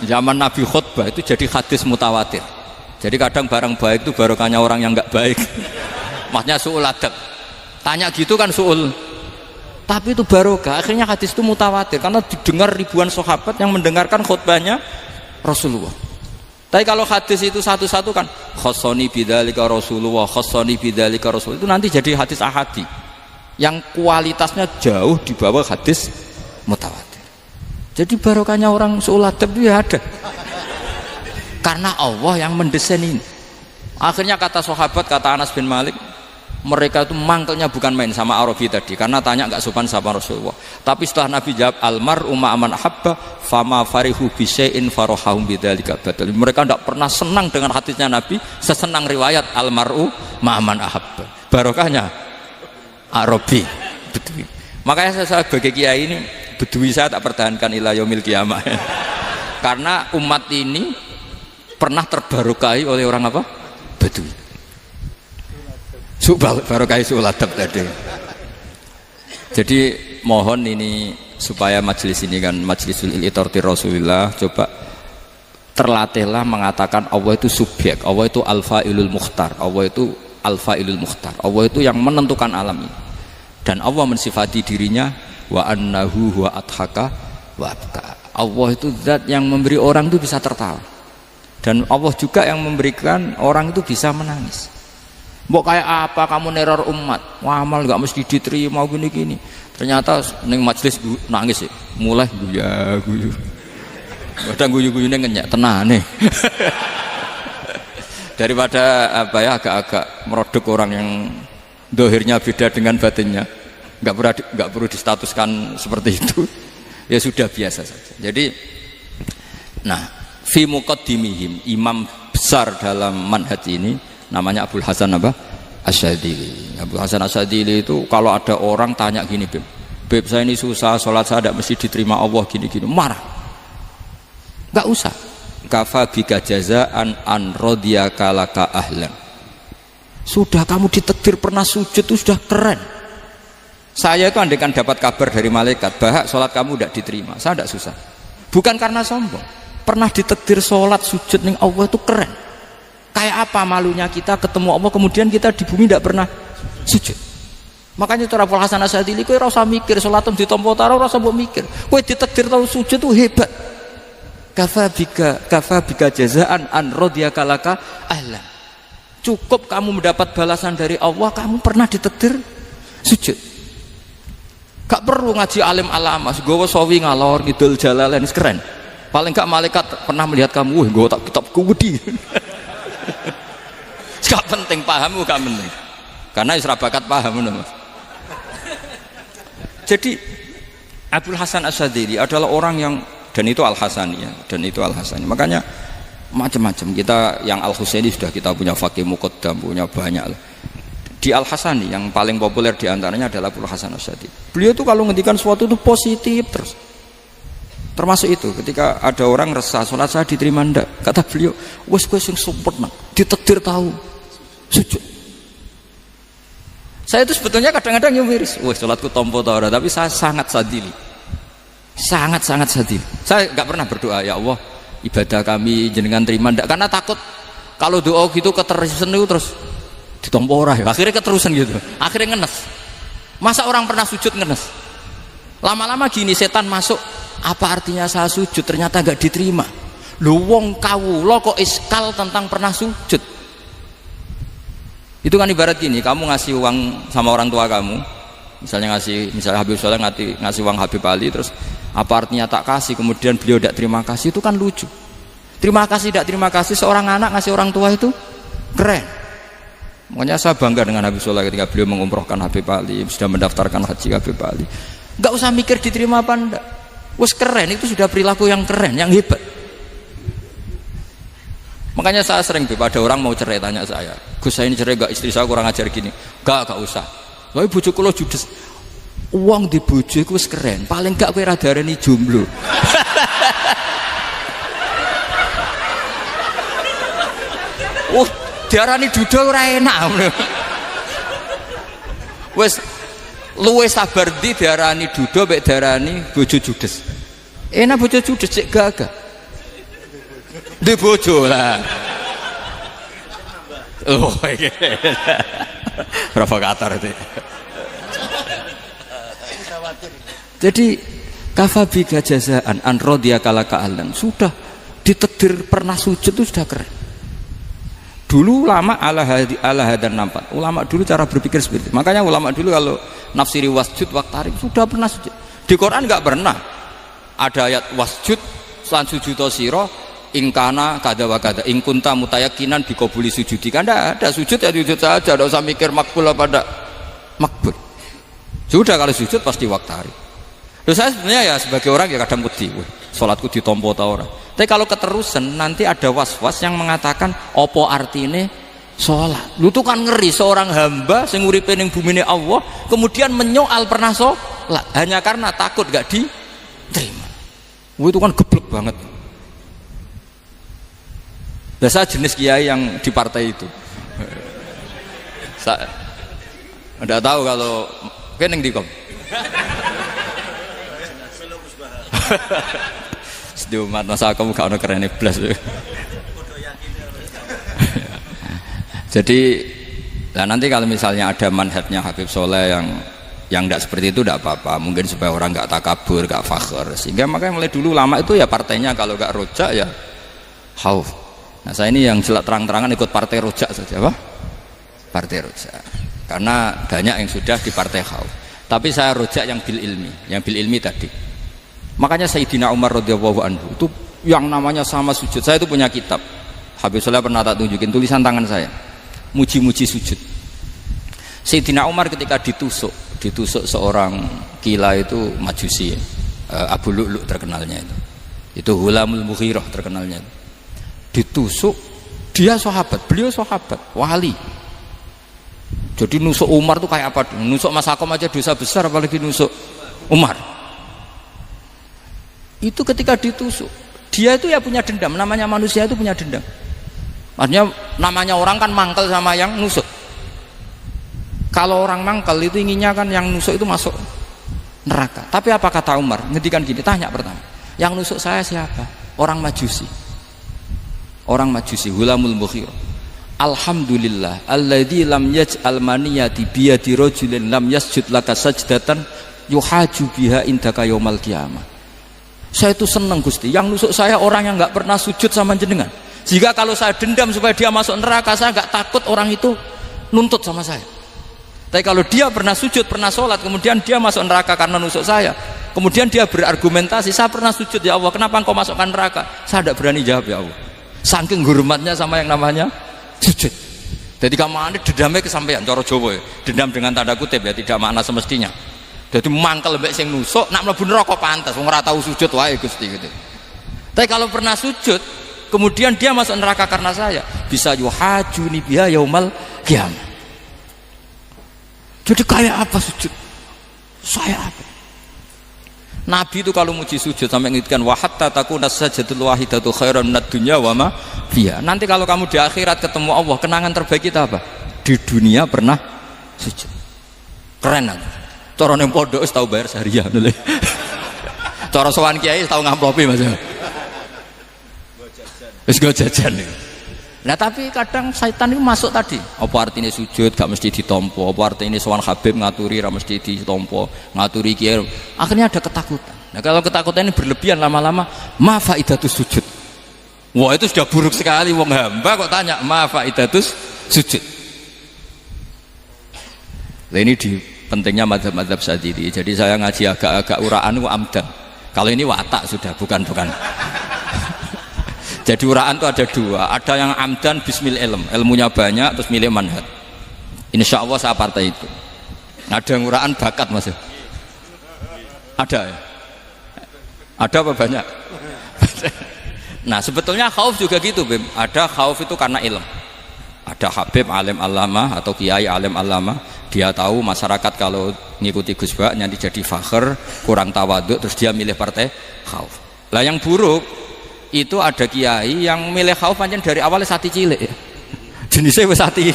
Zaman Nabi khutbah itu jadi hadis mutawatir. Jadi kadang barang baik itu barokahnya orang yang enggak baik. Maksudnya su'ul adab. Tanya gitu kan su'ul. Tapi itu barokah. Akhirnya hadis itu mutawatir karena didengar ribuan sahabat yang mendengarkan khutbahnya Rasulullah. Tapi kalau hadis itu satu-satu kan khossoni bidzalika Rasulullah, khossoni bidzalika Rasul, itu nanti jadi hadis ahadi yang kualitasnya jauh di bawah hadis mutawatir. Jadi barokahnya orang su'ul adab itu ya ada. Karena Allah yang mendesain ini. Akhirnya kata sahabat, kata Anas bin Malik, mereka itu mangkelnya bukan main sama Arabi tadi karena tanya nggak sopan sama Rasulullah. Tapi setelah Nabi jawab almar ma'aman ahabba fama farihu bisyai'in farahahum bidzalika badal. Mereka tidak pernah senang dengan hadisnya Nabi sesenang riwayat almaru ma'aman ahabba. Barokahnya Arabi Bedui. Makanya saya sebagai kiai ini Bedui saya tak pertahankan ila yaumil qiyamah. Karena umat ini pernah terbarokahi oleh orang apa? Bedui. Barokah su'ul adab tadi. Jadi mohon ini supaya majelis ini kan majlisul iltorti Rasulullah, coba terlatihlah mengatakan Allah itu subjek, Allah itu al-fa'ilul mukhtar, Allah itu al-fa'ilul mukhtar, Allah itu yang menentukan alam ini. Dan Allah mensifati dirinya wa annahu huwa adhaka wa abka. Allah itu zat yang memberi orang itu bisa tertawa. Dan Allah juga yang memberikan orang itu bisa menangis. Mbok kayak apa kamu neror umat, amal nggak mesti diterima gini-gini. Ternyata neng majelis nangis ya, mulai guyu. Kadang guyu-guyune ngenyek tenane. Daripada apa ya agak-agak merodok orang yang dohirnya beda dengan batinnya, nggak perlu distatuskan seperti itu. Ya sudah biasa saja. Jadi, nah, fi muqaddimihim, imam besar dalam manhaj ini namanya Abul Hasan apa? Asyadzili. Abul Hasan Asyadzili itu kalau ada orang tanya gini, Beb saya ini susah, sholat saya tidak mesti diterima Allah gini-gini, marah. Enggak usah. Kafa bika jazaan an radiyaka laka ahlan. Sudah kamu ditakdir pernah sujud itu sudah keren. Saya itu andaikan dapat kabar dari malaikat bahwa sholat kamu tidak diterima, saya tidak susah. Bukan karena sombong. Pernah ditakdir sholat sujud ning Allah itu keren. Kayak apa malunya kita ketemu Allah kemudian kita di bumi tidak pernah sujud. Makanya cara Abul Hasan Asyadzili kowe ora usah mikir salatem ditampa taro ora usah mbok mikir. Kowe ditakdir tau sujud itu hebat. Kafa bika jazaan an radiyaka laka ahla. Cukup kamu mendapat balasan dari Allah kamu pernah ditakdir sujud. Gak perlu ngaji alim alama, nggawa sawi ngalor ngidul jalalain keren. Paling gak malaikat pernah melihat kamu, nggawa tak kitab gede. Gak penting pahammu gak penting karena isra bakat paham Mas. Jadi Abul Hasan Asyadzili adalah orang yang dan itu Al-Hasani ya, dan itu Al-Hasani. Makanya macam-macam kita yang Al-Husaini sudah kita punya Faqih Muqaddam, punya banyak lah. Di Al-Hasani yang paling populer diantaranya adalah Abul Hasan Asyadzili. Beliau tuh kalau ngendikan sesuatu itu positif terus. Termasuk itu ketika ada orang resah sholat saya diterima ndak, kata beliau wes sing support nak ditakdir tahu sujud. Saya itu sebetulnya kadang-kadang yang miris, wes sholatku tompo ta ora, tapi saya sangat sadili, sangat sadili. Saya nggak pernah berdoa ya Allah ibadah kami jenengan terima ndak, karena takut kalau doa gitu keterusan itu terus ditompo ora ya, akhirnya keterusan gitu, akhirnya ngenes. Masa orang pernah sujud ngenes? Lama-lama gini setan masuk. Apa artinya saya sujud ternyata gak diterima? Lu wong kawula kok iskal tentang pernah sujud. Itu kan ibarat gini, kamu ngasih uang sama orang tua kamu, misalnya Habib Soleh ngasih uang Habib Ali, terus apa artinya tak kasih kemudian beliau tidak terima kasih, itu kan lucu. Terima kasih tidak terima kasih seorang anak ngasih orang tua itu keren. Makanya saya bangga dengan Habib Soleh ketika beliau mengumrohkan Habib Ali, sudah mendaftarkan haji Habib Ali. Gak usah mikir diterima apa enggak. Wes keren, itu sudah perilaku yang keren, yang hebat. Makanya saya sering ada orang mau cerai tanya saya, Gus saya ini cerai gak, istri saya kurang ajar gini. Gak usah. Tapi bojo kula judes. Uang di bojo iku wis keren, paling gak kowe ra darani jomblo. Oh, diarani duda ora enak. Wes luwe sabar ndi diarani duda mek diarani bojo judes. Enak bojo judes cek gagah. Di bojo lah. Oh, iki. Provokator itu. Jadi kafabika jazaan an radiyakala ka'alan. Sudah ditedir pernah sujud itu sudah keren. Dulu ulama ala hadan nampak. Ulama dulu cara berpikir seperti itu. Makanya ulama dulu kalau nafsiri wasjud waqtarib sudah pernah sujud. Di Quran enggak pernah ada ayat wasjud lan sujudo sira ingkana kada wa kada ing kunta mutayakinan biqabuli sujudi. Kan ada sujud ya sujud saja, enggak usah mikir makbul apa enggak makbul. Sudah kalau sujud pasti waqtarib. Terus saya sebenarnya ya sebagai orang ya kadang wedi, salatku ditompo ta ora. Tapi kalau keterusan nanti ada was-was yang mengatakan opo artine sholat. Lu tuh kan ngeri seorang hamba sing uripe ning bumine Allah kemudian menyoal pernah sholat hanya karena takut gak diterima. Itu kan geblek banget. Biasa jenis kiai yang di partai itu. Saya enggak tahu kalau keneng di kom. Sedumat masa kamu gak ada keren blas. Jadi nah nanti kalau misalnya ada manhajnya Habib Soleh yang tidak seperti itu tidak apa-apa, mungkin supaya orang nggak takabur, nggak fakhr, sehingga makanya mulai dulu lama itu ya partainya kalau nggak rojak ya khauf. Nah saya ini yang jelas terang-terangan ikut partai rojak saja, apa? Partai rojak, karena banyak yang sudah di partai khauf. Tapi saya rojak yang bil ilmi tadi. Makanya Sayyidina Umar radhiyallahu anhu itu yang namanya sama sujud. Saya itu punya kitab. Habib Soleh pernah tak tunjukin tulisan tangan saya. Muji-muji sujud. Sayyidina Umar ketika ditusuk seorang kila itu Majusi, Abu Lu'lu' terkenalnya itu. Itu Hulamul Mughirah terkenalnya. Ditusuk, dia sahabat, beliau sahabat, wali. Jadi nusuk Umar tuh kayak apa? Nusuk Mas Akom aja dosa besar, apalagi nusuk Umar. Itu ketika ditusuk, dia itu ya punya dendam. Namanya manusia itu punya dendam. Maksudnya namanya orang kan mangkel sama yang nusuk. Kalau orang mangkel itu inginnya kan yang nusuk itu masuk neraka. Tapi apa kata Umar? Ngendikan gini, tanya pertama, yang nusuk saya siapa? Orang Majusi. Orang Majusi, Hulamul Mughirah. Alhamdulillah alladzi lam yaj'al maniyati biyadi rajulin lam yasjud laka sajdatan yuhaju biha indaka yaumal qiyamah. Saya itu senang Gusti, yang nusuk saya orang yang nggak pernah sujud sama jenengan. Jika kalau saya dendam supaya dia masuk neraka, saya nggak takut orang itu nuntut sama saya. Tapi kalau dia pernah sujud, pernah sholat, kemudian dia masuk neraka karena nusuk saya, kemudian dia berargumentasi, saya pernah sujud ya Allah, kenapa engkau masukkan neraka? Saya tidak berani jawab ya Allah. Saking hormatnya sama yang namanya sujud. Jadi kamu ada dendamnya kesampaian, cara Jawa ya. Dendam dengan tanda kutip ya, tidak makna semestinya. Jadi mangkel mbek sing nusuk nak mlebu neraka pantes wong ora tau sujud wae Gusti gitu. Tapi kalau pernah sujud kemudian dia masuk neraka karena saya, bisa yuhajuni biha yaumal qiyamah. Jadi kayak apa sujud? Saya apa? Nabi itu kalau muji sujud sampai ngingetkan wa hatta takuna sajdatul wahidatu khairan minad dunya wa ma fiha. Nanti kalau kamu di akhirat ketemu Allah, kenangan terbaik kita apa? Di dunia pernah sujud. Keren kan? Cara ning pondok wis tau bayar seharian lho. Cara sowan kiai tau ngamplopi Mas. Wis go jajan. Nah tapi kadang setan itu masuk tadi. Apa artinya sujud gak mesti ditompo, apa artinya sowan Habib ngaturi ra mesti ditompo, ngaturi kiai. Akhirnya ada ketakutan. Nah kalau ketakutan ini berlebihan lama-lama, ma faidatus sujud. Wah itu sudah buruk sekali wong hamba kok tanya ma faidatus sujud. Lah ini di pentingnya mazhab-mazhab Syadzili. Jadi saya ngaji agak-agak uraan itu amdan. Kalau ini watak sudah, bukan. Jadi uraan itu ada dua. Ada yang amdan bismil ilm, ilmunya banyak terus milih manhaj. Insya Allah saya partai itu. Ada yang uraan bakat Mas. Ada ya? Ada apa banyak? Nah sebetulnya khauf juga gitu Bim. Ada khauf itu karena ilm. Ada Habib alim alama atau kiai alim alama, dia tahu masyarakat kalau ngikuti Gus Bak nanti jadi fakhr, kurang tawaduk, terus dia milih partai khauf. Lah yang buruk itu ada kiai yang milih khauf pancen dari awalnya sati cilik ya. jenisnya wis ati.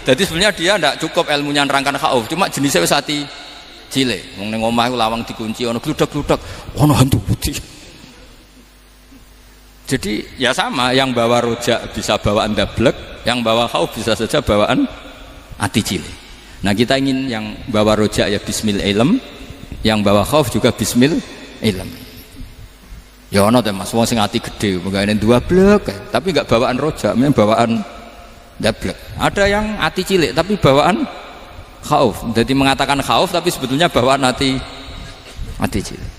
Jadi sebenarnya dia ndak cukup ilmunya nerangkan khauf, cuma jenisnya wis ati cilik. Wong ning omah iku lawang dikunci ana gludak-gludak, ana hantu putih. Jadi ya sama, yang bawa rojak bisa bawaan dablek, yang bawa khauf bisa saja bawaan ati cilik. Nah kita ingin yang bawa rojak ya bismil ilm, yang bawa khauf juga bismil ilm. Ya ono teh Mas, wong sing ati gede, mengene dua blek, tapi enggak bawaan rojak, memang bawaan dablek. Ada yang ati cilik tapi bawaan khauf. Jadi mengatakan khauf tapi sebetulnya bawaan ati cilik.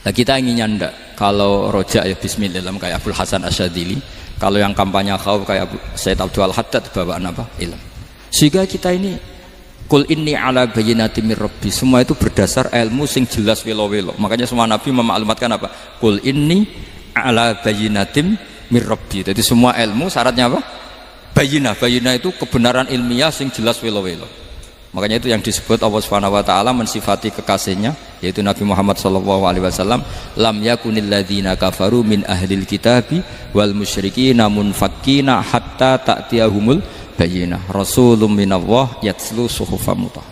Nah kita inginnya ndak, kalau rojak ya bismillah kayak Abdul Hasan Asyadili, kalau yang kampanye khauf kayak Sayyid Abdul Haddad bawaan apa? Ilm. Sehingga kita ini kul inni ala bayyinatin mir rabbi, semua itu berdasar ilmu sing jelas welo-welo. Makanya semua nabi memaklumatkan apa? Kul inni ala bayyinatin mir rabbi. Jadi semua ilmu syaratnya apa? Bayinah itu kebenaran ilmiah sing jelas welo-welo. Makanya itu yang disebut Allah Subhanahu wa taala mensifati kekasihnya yaitu Nabi Muhammad sallallahu alaihi wasallam, lam yakunil ladzina kafaru min ahlil kitabi wal musyrikina munfakkina hatta ta'tiyahumul bayyinah rasulun minallah yatslu suhufam mutahhar.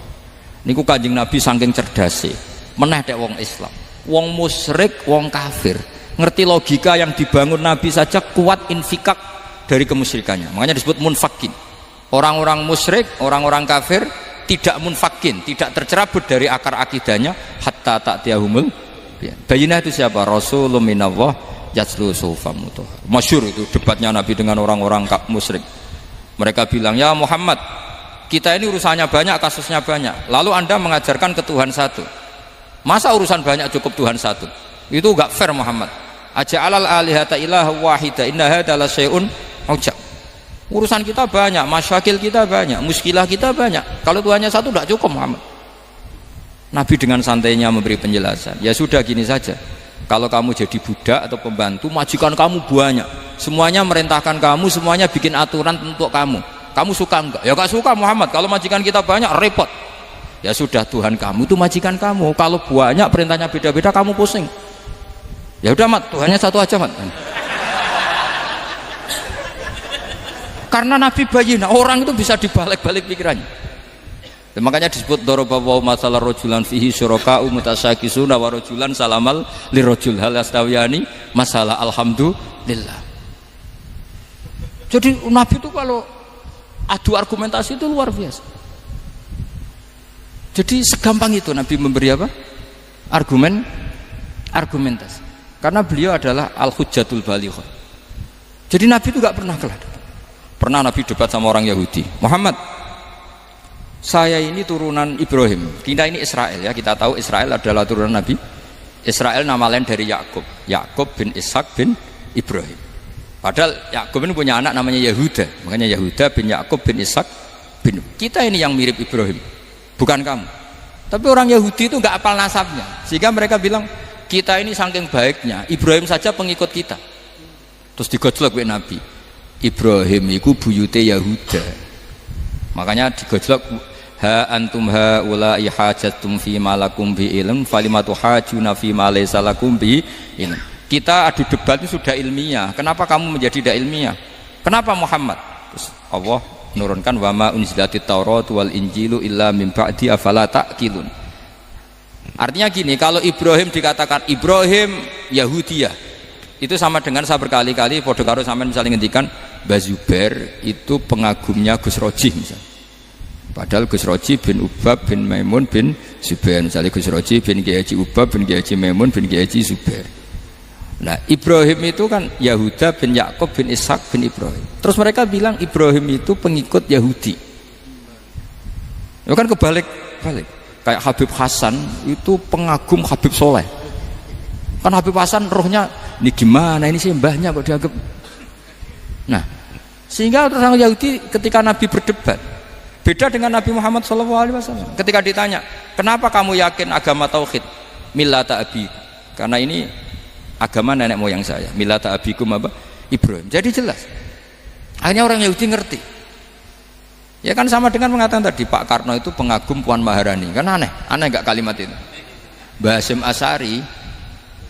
Niku Kanjeng Nabi saking cerdase meneh tek wong Islam, wong musyrik, wong kafir ngerti logika yang dibangun Nabi saja kuat infikak dari kemusyrikannya. Makanya disebut munfakin. Orang-orang musyrik, orang-orang kafir tidak munfakin, tidak tercerabut dari akar akidahnya hatta ta'tiyahumul bayyinah. Itu siapa? Rasulun minallah yatslu suhufam mutahhar. Masyhur itu debatnya Nabi dengan orang-orang musyrik. Mereka bilang, "Ya Muhammad, kita ini urusannya banyak, kasusnya banyak. Lalu Anda mengajarkan ke Tuhan satu. Masa urusan banyak cukup Tuhan satu? Itu enggak fair Muhammad. Aja'alal alihata ilaha wahida inna hadza la syai'un ujab. Urusan kita banyak, masyakil kita banyak, muskilah kita banyak. Kalau Tuhannya satu tidak cukup Muhammad." Nabi dengan santainya memberi penjelasan. Ya sudah gini saja. Kalau kamu jadi budak atau pembantu, majikan kamu banyak. Semuanya merintahkan kamu, semuanya bikin aturan untuk kamu. Kamu suka enggak? Ya enggak suka Muhammad. Kalau majikan kita banyak repot. Ya sudah, Tuhan kamu itu majikan kamu. Kalau banyak perintahnya beda-beda kamu pusing. Ya udah Mat, Tuhannya satu aja Mat. Karena Nabi bayina, orang itu bisa dibalik-balik pikirannya. Dan makanya disebut daraballahu masalah rajulan fihi syuraka'u mutasyakisuna wa rajulan salamal lirajul hal astawiyani masalah alhamdulillah. Jadi Nabi itu kalau adu argumentasi itu luar biasa. Jadi segampang itu Nabi memberi apa? Argumentasi. Karena beliau adalah al-hujjatul balighah. Jadi Nabi itu gak pernah kalah. Pernah Nabi debat sama orang Yahudi, Muhammad, saya ini turunan Ibrahim, kita ini Israel ya, kita tahu Israel adalah turunan Nabi. Israel nama lain dari Yakub, Yakub bin Ishak bin Ibrahim. Padahal Yakub ini punya anak namanya Yahuda, makanya Yahuda bin Yakub bin Ishak bin. Kita ini yang mirip Ibrahim, bukan kamu. Tapi orang Yahudi itu nggak apal nasabnya, sehingga mereka bilang kita ini saking baiknya Ibrahim saja pengikut kita. Terus digojlok oleh Nabi. Ibrahim itu buyute Yahuda, makanya digojlok, ha antum ha ulai hajatum fi malakum bi ilm falimatu hajuna fi ma laysa lakum bi ilm. Kita adu debat itu sudah ilmiah, kenapa kamu menjadi tidak ilmiah? Kenapa Muhammad? Terus Allah menurunkan wa ma unzilatit taurat wal injilu illa min ba'di afala ta'qilun. Artinya gini, kalau Ibrahim dikatakan Ibrahim Yahudiyah, itu sama dengan saya berkali-kali podo karo sampean misalnya ngendikan Bazubair itu pengagumnya Gus Roji misalnya. Padahal Gus Roji bin Ubab bin Maimun bin Zubair, misalnya Gus Roji bin Kiai Haji Ubab bin Kiai Haji Maimun bin Kiai Haji Zubair. Nah Ibrahim itu kan Yahuda bin Yakub bin Ishak bin Ibrahim. Terus mereka bilang Ibrahim itu pengikut Yahudi. Itu kan kebalik-balik. Kayak Habib Hasan itu pengagum Habib Soleh. Kan Habib Hasan rohnya ini gimana, ini sih mbahnya kok dianggap. Nah sehingga orang Yahudi ketika Nabi berdebat beda dengan Nabi Muhammad SAW. Ketika ditanya kenapa kamu yakin agama tauhid, millata abi, karena ini agama nenek moyang saya, millata abikum apa? Ibrahim. Jadi jelas akhirnya orang Yahudi ngerti. Ya kan sama dengan mengatakan tadi Pak Karno itu pengagum Puan Maharani, kan aneh nggak kalimat itu? Mbah Hasyim Asy'ari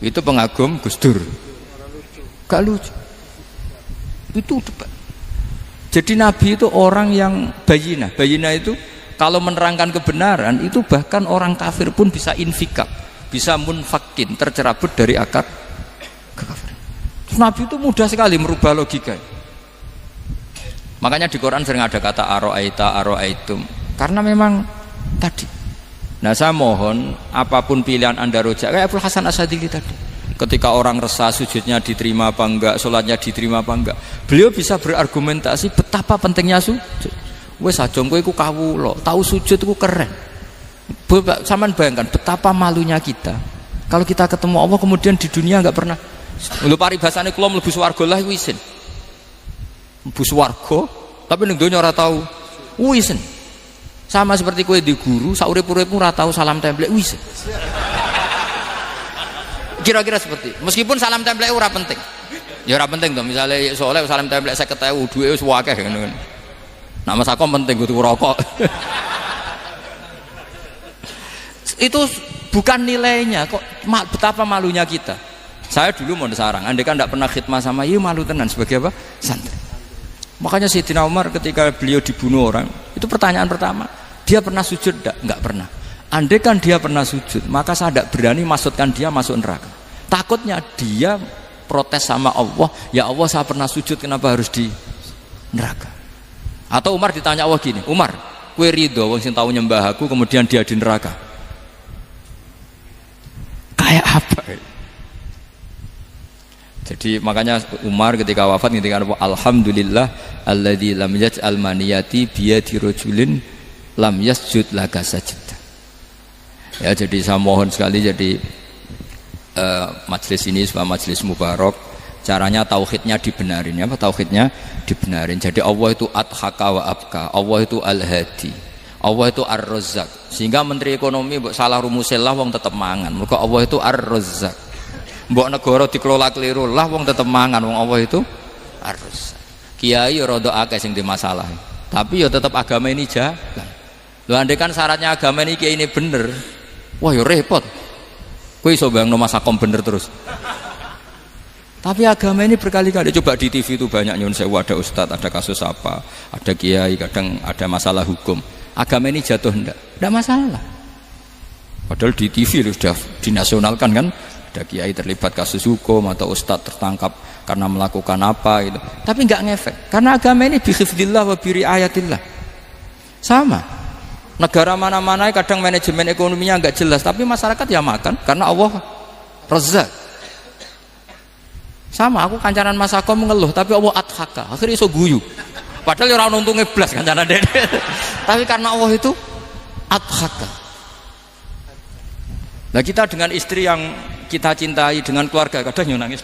itu pengagum Gus Dur, gak lucu. Itu debat. Jadi Nabi itu orang yang bayinah. Bayinah itu kalau menerangkan kebenaran itu bahkan orang kafir pun bisa infikak, bisa munfakin, tercerabut dari akar kekafiran. Nabi itu mudah sekali merubah logika. Makanya di Quran sering ada kata aro'aitum, karena memang tadi. Nah saya mohon apapun pilihan anda rojak kayak Abdul Hasan Asadili tadi. Ketika orang resah sujudnya diterima apa enggak, sholatnya diterima apa enggak, beliau bisa berargumentasi betapa pentingnya sujud. Wes sajom kowe iku kawula, tahu sujud iku keren. Saman bayangkan betapa malunya kita kalau kita ketemu Allah kemudian di dunia enggak pernah. Lho paribasane kula mlebu swarga lah iku isin. Mlebu swarga tapi ning donya ora tahu isin. Sama seperti kowe di guru saurip-uripmu ora tahu salam templek isin. Kira-kira seperti meskipun salam template ora penting ya ora penting tuh misalnya soleh salam template 50.000 duwe wis akeh ngono nah Mas Akom penting kudu rokok itu bukan nilainya kok betapa malunya kita. Saya dulu mau sarang andai kan tidak pernah khidmah sama malu tenan sebagai apa santri. Makanya Sayyidina Umar ketika beliau dibunuh orang itu pertanyaan pertama dia pernah sujud enggak pernah. Andai kan dia pernah sujud, maka saya tidak berani masukkan dia masuk neraka. Takutnya dia protes sama Allah, ya Allah saya pernah sujud, kenapa harus di neraka? Atau Umar ditanya Allah gini, Umar, kue ridho wong sing tahu nyembah aku, kemudian dia di neraka. Kayak apa? Jadi makanya Umar ketika wafat ketika alhamdulillah alladzi lam yaj'al maniyati biyadi rajulin lam yasjud laka sajda. Ya jadi saya mohon sekali jadi majelis ini sebuah majelis mubarak, caranya tauhidnya dibenarin ya, tauhidnya dibenarin. Jadi Allah itu adhaka wa abka, Allah itu al-hadi, Allah itu ar-razzaq. Sehingga menteri ekonomi mbok salah rumusillah wong tetep mangan. Mergo Allah itu ar-razzaq. Mbok negara dikelola keliru lah wong tetep mangan, wong Allah itu ar-razzaq. Kiai rada akeh sing di masalah. Tapi ya tetep agama ini jalan. Lho andai kan syaratnya agama ini kiai ini bener. Wah ya repot. Kowe iso bayangno Mas Akom bener terus. Tapi agama ini berkali-kali coba di TV itu banyak nyun sewu, ada ustadz, ada kasus apa, ada kiai, kadang ada masalah hukum. Agama ini jatuh enggak masalah. Padahal di TV itu sudah dinasionalkan kan, ada kiai terlibat kasus hukum atau ustadz tertangkap karena melakukan apa gitu. Tapi enggak ngefek karena agama ini bi hifdzillah wa bi riayatillah. Sama. Negara mana-mana kadang manajemen ekonominya enggak jelas, tapi masyarakat ya makan karena Allah Razzaq. Sama aku kancanan Mas Akom mengeluh, tapi Allah adhaka, akhirnya iso guyu. Padahal orang untungnya blas kancanan dede. Tapi karena Allah itu adhaka. Nah kita dengan istri yang kita cintai, dengan keluarga kadang nangis.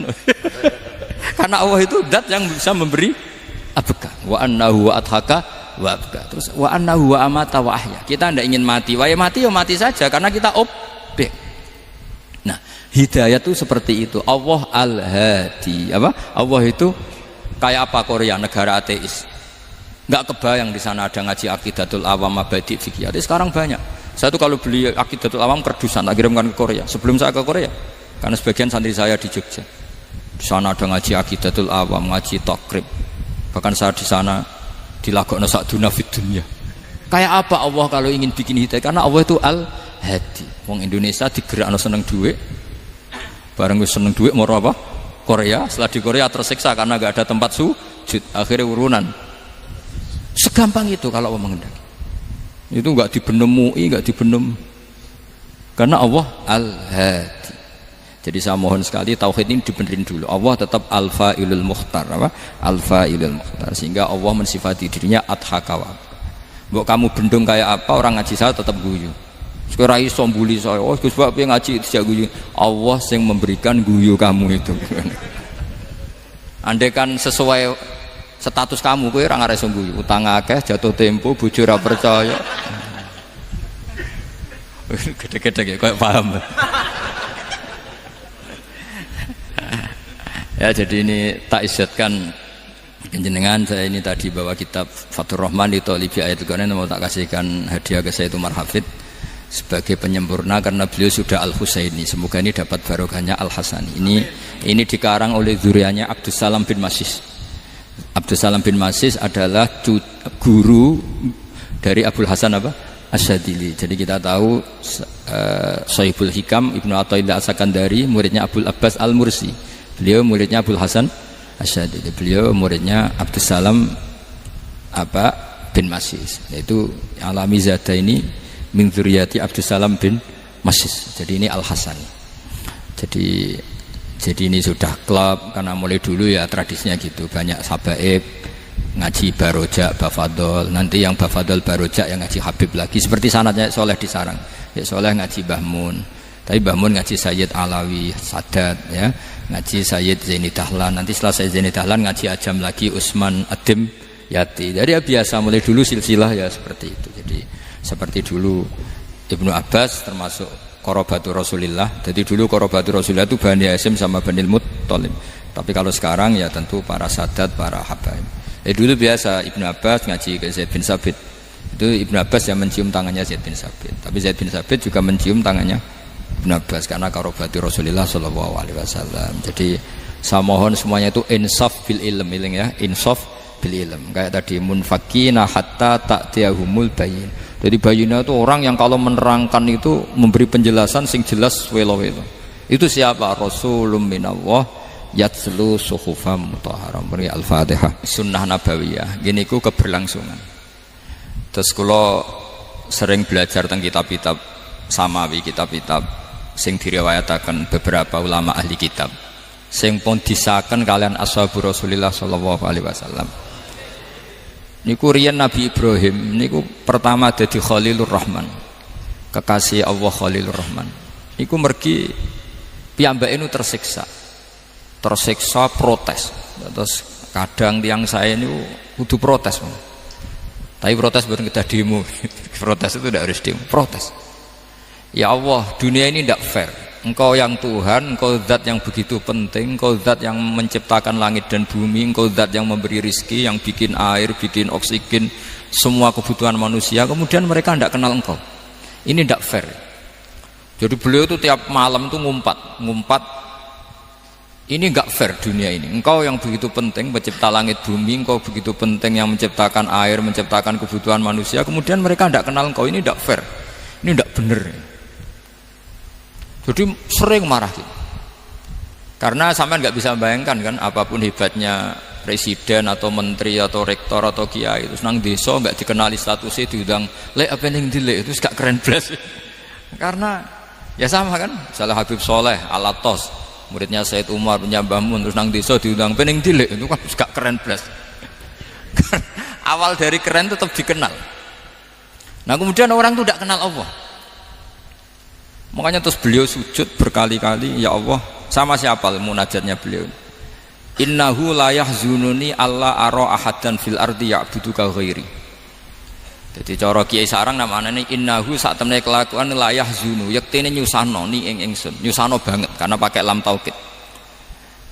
Karena Allah itu zat yang bisa memberi abka. Wa annahu wa adhaka wa abka. Terus wa annahu wa amata wa ahya. Kita tidak ingin mati, ya mati saja karena kita objek. Nah, hidayah itu seperti itu. Allah al-hadi. Apa? Allah itu kayak apa Korea, negara ateis. Enggak kebayang di sana ada ngaji Aqidatul Awam Mabadi Fikih. Sekarang banyak. Saya tuh kalau beli Aqidatul Awam kerdusan tak kirimkan ke Korea. Sebelum saya ke Korea, karena sebagian santri saya di Jogja. Di sana ada ngaji Aqidatul Awam, ngaji Takrib. Bahkan saya di sana dilakokno sakduna fid dunya. Kayak apa Allah kalau ingin bikin hidayah? Karena Allah itu al-hadi. Wong Indonesia digerakno seneng duit. Bareng wis seneng duit mau apa? Korea. Setelah di Korea tersiksa karena enggak ada tempat sujud. Akhirnya urunan. Segampang itu kalau Allah mengendaki. Itu enggak dibenem MUI, enggak dibenem. Karena Allah al-hadi. Jadi saya mohon sekali tauhid ini dibenerin dulu. Allah tetap al-fa'ilul mukhtar, apa? Al-fa'ilul mukhtar. Sehingga Allah mensifati dirinya adhaka wa. Mbok kamu bendung kayak apa, orang ngaji saya tetap guyu. Sekarang iso mbuli saya. Oh, Gus Bab ngaji tidak guyu. Allah yang memberikan guyu kamu itu. Andai kan sesuai status kamu, kowe ora ngarep guyu. Utang akeh, jatuh tempo, bojo ora percaya. Gede-gede ya, kowe paham. Ya jadi ini tak isyatkan jenengan saya ini tadi bawa kitab Fathur Rahman di Thalibi Ayatul Quran mau tak kasihkan hadiah ke saya itu Marhafid sebagai penyempurna karena beliau sudah Al-Husaini. Semoga ini dapat barokahnya Al-Hasani. Ini dikarang oleh zurianya Abdus Salam bin Masis. Abdus Salam bin Masis adalah guru dari Abul Hasan apa? Asyadili. Jadi kita tahu Sahibul Hikam Ibnu Athaillah As-Sakandari muridnya Abul Abbas Al-Mursi. Beliau muridnya Abul Hasan Asyadili. Beliau muridnya Abdus Salam bin Masis. Yaitu Alami Zada ini min dzurriyyati Abdus Salam bin Masis. Jadi ini Al-Hasan. Jadi ini sudah klub karena mulai dulu ya tradisinya gitu, banyak sabaib ngaji barojak bafadol, nanti yang bafadol barojak yang ngaji Habib lagi, seperti sanadnya Soleh di Sarang ya, Soleh ngaji Bahmun, tapi Bahmun ngaji Sayyid Alawi Sadat ya, ngaji Sayyid Zaini Dahlan, nanti setelah Sayyid Zaini Dahlan ngaji Ajam lagi Usman Adim Yati. Jadi ya biasa mulai dulu silsilah ya seperti itu. Jadi seperti dulu Ibnu Abbas termasuk Qorobatu Rasulillah. Jadi dulu Qorobatu Rasulillah itu Bani Hasyim sama Bani Muttalib. Tapi kalau sekarang ya tentu para sadat, para habaib. Dulu biasa Ibnu Abbas ngaji ke Zaid bin Sabit. Itu Ibnu Abbas yang mencium tangannya Zaid bin Sabit. Tapi Zaid bin Sabit juga mencium tangannya Ibnu Abbas karena Qorobatu Rasulillah sallallahu alaihi wasallam. Jadi saya mohon semuanya itu insaf bil ilm ya, insaf bil ilm. Kayak tadi munfakina hatta ta'tiyahumul bayin. Jadi bayina itu orang yang kalau menerangkan itu memberi penjelasan sing jelas welo-welo. Itu siapa? Rasulun minallah yatslu suhufam mutahharah. Beri Al-Fatihah. Sunnah Nabawiyah. Gini ku keberlangsungan. Terus kalau sering belajar tentang kitab-kitab samawi, kitab-kitab sing diriwayataken beberapa ulama ahli kitab, sing pun disahkan kalian ashabu Rasulillah sallallahu alaihi wasallam. Niku riyen Nabi Ibrahim niku pertama dadi Khalilur Rahman, kekasih Allah Khalilur Rahman. Niku mergi piyambake nu tersiksa protes. Terus kadang tiang saya ini kudu protes. Tapi protes bukan kita demo. Protes itu tidak harus demo, protes. Ya Allah, dunia ini tidak fair. Engkau yang Tuhan, engkau zat yang begitu penting, engkau zat yang menciptakan langit dan bumi, engkau zat yang memberi rizki, yang bikin air, bikin oksigen, semua kebutuhan manusia, kemudian mereka tidak kenal engkau. Ini tidak fair. Jadi beliau itu tiap malam itu ngumpat. Ini enggak fair dunia ini. Engkau yang begitu penting mencipta langit bumi, engkau begitu penting yang menciptakan air, menciptakan kebutuhan manusia, kemudian mereka tidak kenal engkau. Ini tidak fair. Ini tidak benar. Jadi sering marah gitu. Karena sampean nggak bisa bayangkan kan, apapun hebatnya presiden atau menteri atau rektor atau kiai itu nang desa nggak dikenali statusnya, diundang lek apa ning dilek itu gak keren blas. Karena ya sama kan, misalnya Habib Soleh Alatos, muridnya Said Umar punya Mbah Mun, terus nang desa diundang pening dilek itu kan gak keren blas. Awal dari keren tetap dikenal. Nah kemudian orang itu tidak kenal Allah. Makanya terus beliau sujud berkali-kali, ya Allah, sama siapa munajatnya beliau. Innahu la yahzununi alla ara ahadan fil ardi ya'buduka ghairi. Jadi cara Kiai Sarang namanya innahu sak temene kelakuan la yahzunu, yektene nyusano ni ing ingsun, nyusano banget karena pakai lam taukid.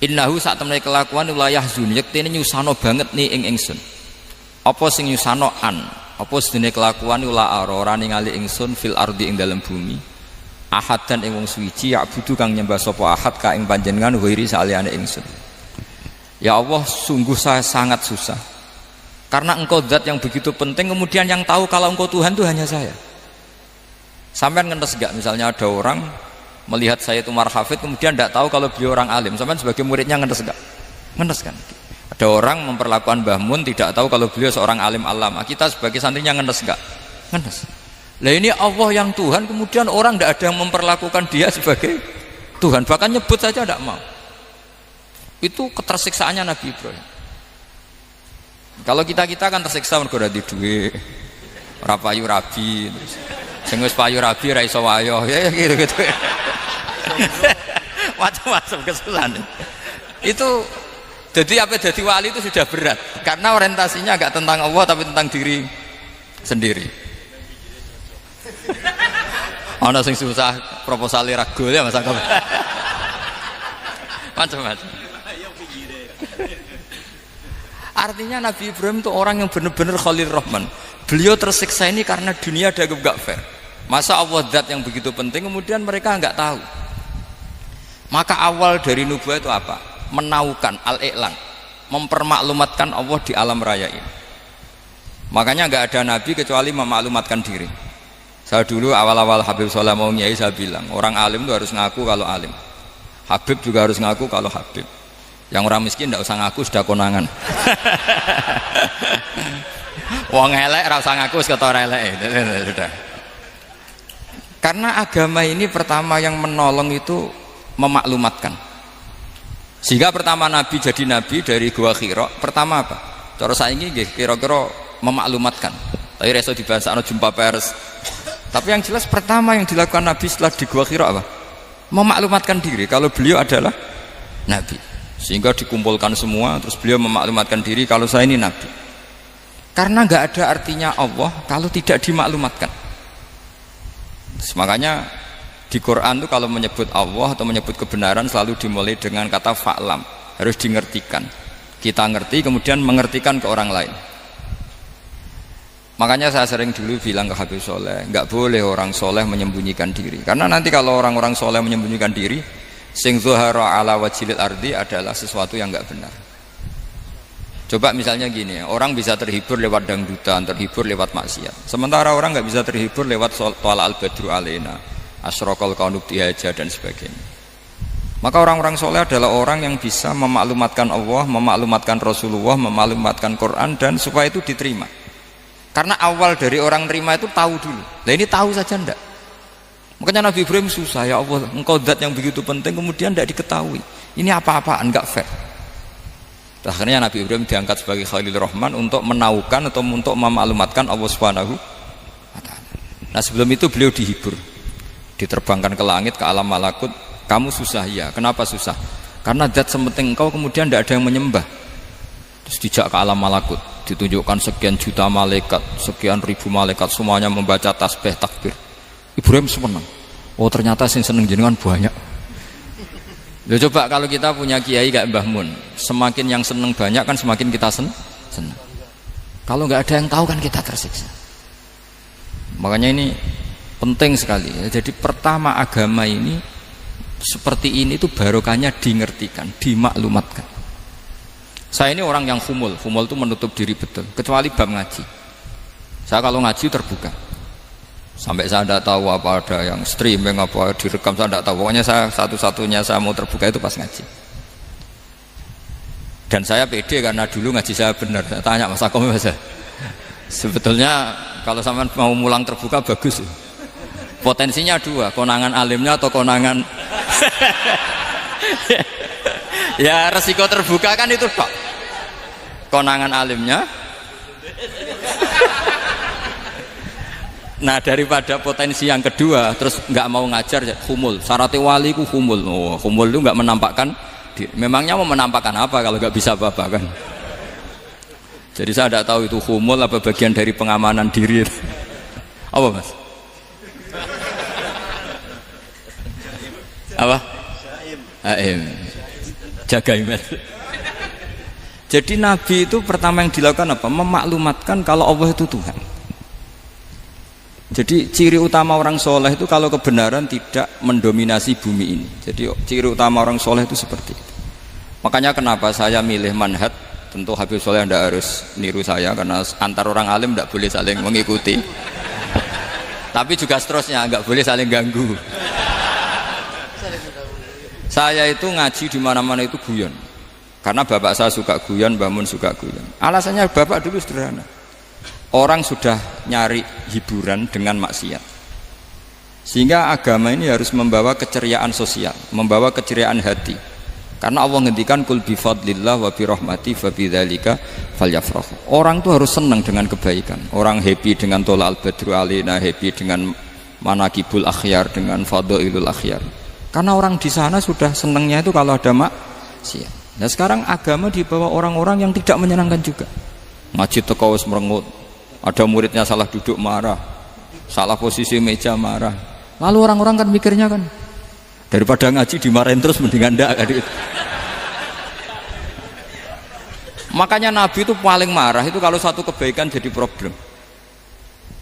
Innahu sak temene kelakuan la yahzunu, yektene nyusano banget ni ing ingsun. Apa sing nyusano an? Apa sedene kelakuan la ara ora ningali ingsun fil ardi ing dalam bumi. Ahad dan ing wong suwiji ya'budu kang nyembah sapa ahad ka ing panjenengan ghairi saliyane ingsun. Ya Allah, sungguh saya sangat susah karena engkau zat yang begitu penting, kemudian yang tahu kalau engkau Tuhan itu hanya saya. Sampean ngenes gak misalnya ada orang melihat saya itu Umar Hafid kemudian tidak tahu kalau beliau orang alim, sampean sebagai muridnya ngenes gak? Ngenes kan? Ada orang memperlakukan Mbah Mun tidak tahu kalau beliau seorang alim alama, kita sebagai santrinya ngenes gak? Ngenes. Lah ini Allah yang Tuhan, kemudian orang tidak ada yang memperlakukan dia sebagai Tuhan, bahkan nyebut saja tidak mau. Itu ketersiksaannya Nabi Ibrahim. Kalau kita kan tersiksa mergo ora duwe, ora payu rabi, sing wis payu rabi ra iso wayo, ya gitu. Macam-macam kesusahan. Itu jadi apa, jadi wali itu sudah berat karena orientasinya agak tentang Allah tapi tentang diri sendiri. Ana sing susah proposal ragu ya Mas Akam. Macam-macam. Artinya Nabi Ibrahim itu orang yang benar-benar Khalil Rahman. Beliau tersiksa ini karena dunia dianggap gak fair. Masa Allah zat yang begitu penting kemudian mereka enggak tahu. Maka awal dari nubuah itu apa? Menaukan al-i'lan. mempermaklumatkan Allah di alam raya ini. Makanya nggak ada nabi kecuali memaklumatkan diri. Saya dulu awal-awal Habib Soleh mau nyai, saya bilang orang alim itu harus ngaku kalau alim, Habib juga harus ngaku kalau Habib. Yang orang miskin tidak usah ngaku, sudah konangan. Wong elek ora usah ngaku, wis ketara elek. Sudah. Karena agama ini pertama yang menolong itu memaklumatkan. Sehingga pertama Nabi jadi Nabi dari Gua Hira, pertama apa? Cara saiki nggih kira-kira memaklumatkan. Tapi reso dibahasano jumpa pers. Tapi yang jelas pertama yang dilakukan Nabi setelah di Gua Hira apa? Memaklumatkan diri kalau beliau adalah Nabi. Sehingga dikumpulkan semua, terus beliau memaklumatkan diri kalau saya ini Nabi. Karena nggak ada artinya Allah kalau tidak dimaklumatkan. Makanya di Quran itu kalau menyebut Allah atau menyebut kebenaran selalu dimulai dengan kata fa'lam, harus dingertikan. Kita ngerti kemudian mengertikan ke orang lain. Makanya saya sering dulu bilang ke Habib Soleh, nggak boleh orang soleh menyembunyikan diri. Karena nanti kalau orang-orang soleh menyembunyikan diri, sing zuhara ala wajhil ardi adalah sesuatu yang nggak benar. Coba misalnya gini, orang bisa terhibur lewat dangdutan, terhibur lewat maksiat. Sementara orang nggak bisa terhibur lewat thala al-badru alaina, asyraqal kaunu bihaja dan sebagainya. Maka orang-orang soleh adalah orang yang bisa memaklumatkan Allah, memaklumatkan Rasulullah, memaklumatkan Quran, dan supaya itu diterima. Karena awal dari orang terima itu tahu dulu. Nah ini tahu saja ndak. Makanya Nabi Ibrahim susah, ya Allah, engkau zat yang begitu penting kemudian tidak diketahui. Ini apa-apaan, enggak fair. Akhirnya Nabi Ibrahim diangkat sebagai Khalil Rahman untuk menaukan atau untuk memaklumatkan Allah Subhanahu wa ta'ala. Nah sebelum itu beliau dihibur, diterbangkan ke langit, ke alam malakut. Kamu susah ya, kenapa susah? Karena zat sementing engkau kemudian tidak ada yang menyembah. Terus dijak ke alam malakut, ditunjukkan sekian juta malaikat, sekian ribu malaikat, semuanya membaca tasbih takbir. Ibrahim senang. Oh ternyata sing seneng jenengan banyak. Loh, coba kalau kita punya kiai kayak Mbah Mun, semakin yang seneng banyak kan semakin kita seneng. Kalau nggak ada yang tahu kan kita tersiksa. Makanya ini penting sekali. Jadi pertama agama ini seperti ini tuh barokahnya dingertikan, dimaklumatkan. Saya ini orang yang humul itu menutup diri betul, kecuali bab ngaji. Saya kalau ngaji terbuka. Sampai saya tidak tahu apa ada yang streaming apa direkam, saya tidak tahu. Pokoknya saya satu-satunya saya mau terbuka itu pas ngaji. Dan saya pede karena dulu ngaji saya benar. Saya tanya Mas Akom, sebetulnya kalau sampean mau mulang terbuka bagus. Potensinya dua, konangan alimnya atau konangan. Ya resiko terbuka kan itu Pak. Konangan alimnya. Nah daripada potensi yang kedua terus nggak mau ngajar, humul. Syaratnya wali ku humul. Oh, humul itu nggak menampakkan. Memangnya mau menampakkan apa kalau nggak bisa apa-apa kan? Jadi saya tidak tahu itu humul apa bagian dari pengamanan diri. Apa Mas? Apa? Aim. Jaga iman. Jadi Nabi itu pertama yang dilakukan apa? Memaklumatkan kalau Allah itu Tuhan. Jadi ciri utama orang soleh itu kalau kebenaran tidak mendominasi bumi ini. Jadi ciri utama orang soleh itu seperti itu. Makanya kenapa saya milih manhaj. Tentu Habib Soleh tidak harus niru saya karena antar orang alim tidak boleh saling mengikuti. Tapi juga seterusnya nggak boleh saling ganggu. Saya itu ngaji di mana-mana itu guyon. Karena bapak saya suka guyon, Mbah Mun suka guyon. Alasannya bapak dulu sederhana. Orang sudah nyari hiburan dengan maksiat. Sehingga agama ini harus membawa keceriaan sosial, membawa keceriaan hati. Karena Allah ngendikan kul bi fadlillah wa bi rahmati fa bidzalika falyafrahu. Orang tuh harus senang dengan kebaikan. Orang happy dengan thala al-badru alaina, happy dengan manaqibul akhyar, dengan fadhailul akhyar. Karena orang di sana sudah senangnya itu kalau ada maksiat. Nah sekarang agama dibawa orang-orang yang tidak menyenangkan juga. Ngaji teko wis merengut. Ada muridnya salah duduk marah, salah posisi meja marah. Lalu orang-orang kan mikirnya kan, daripada ngaji dimarahin terus mendingan ndak kan. Makanya Nabi itu paling marah itu kalau satu kebaikan jadi problem.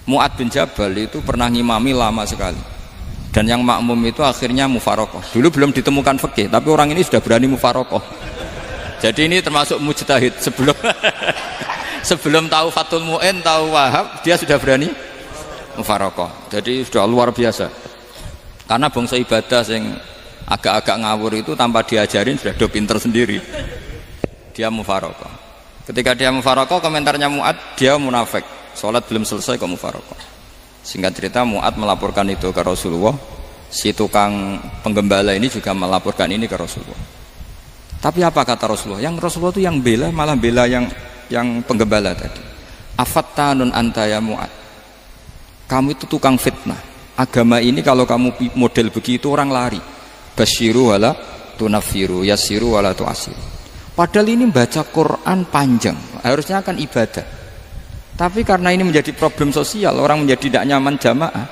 Mu'ad bin Jabal itu pernah ngimami lama sekali. Dan yang makmum itu akhirnya mufarokoh. Dulu belum ditemukan fikih, tapi orang ini sudah berani mufarokoh. Jadi ini termasuk mujtahid sebelum sebelum tahu Fathul Mu'in, tahu Wahab, dia sudah berani mufaraqah. Jadi sudah luar biasa. Karena bangsa ibadah yang agak-agak ngawur itu tanpa diajarin sudah do pinter sendiri. Dia mufaraqah. Ketika dia mufaraqah, komentarnya Mu'ad, dia munafik. Salat belum selesai kok mufaraqah. Singkat cerita Mu'ad melaporkan itu ke Rasulullah. Si tukang penggembala ini juga melaporkan ini ke Rasulullah. Tapi apa kata Rasulullah? Yang Rasulullah itu yang bela, malah bela yang penggembala tadi. Afattanun anta ya Mu'ad. Kamu itu tukang fitnah. Agama ini kalau kamu model begitu orang lari. Basyiru wala tunafiru, yassiru wala tu'asiru. Padahal ini baca Quran panjang, harusnya akan ibadah. Tapi karena ini menjadi problem sosial, orang menjadi tidak nyaman jamaah,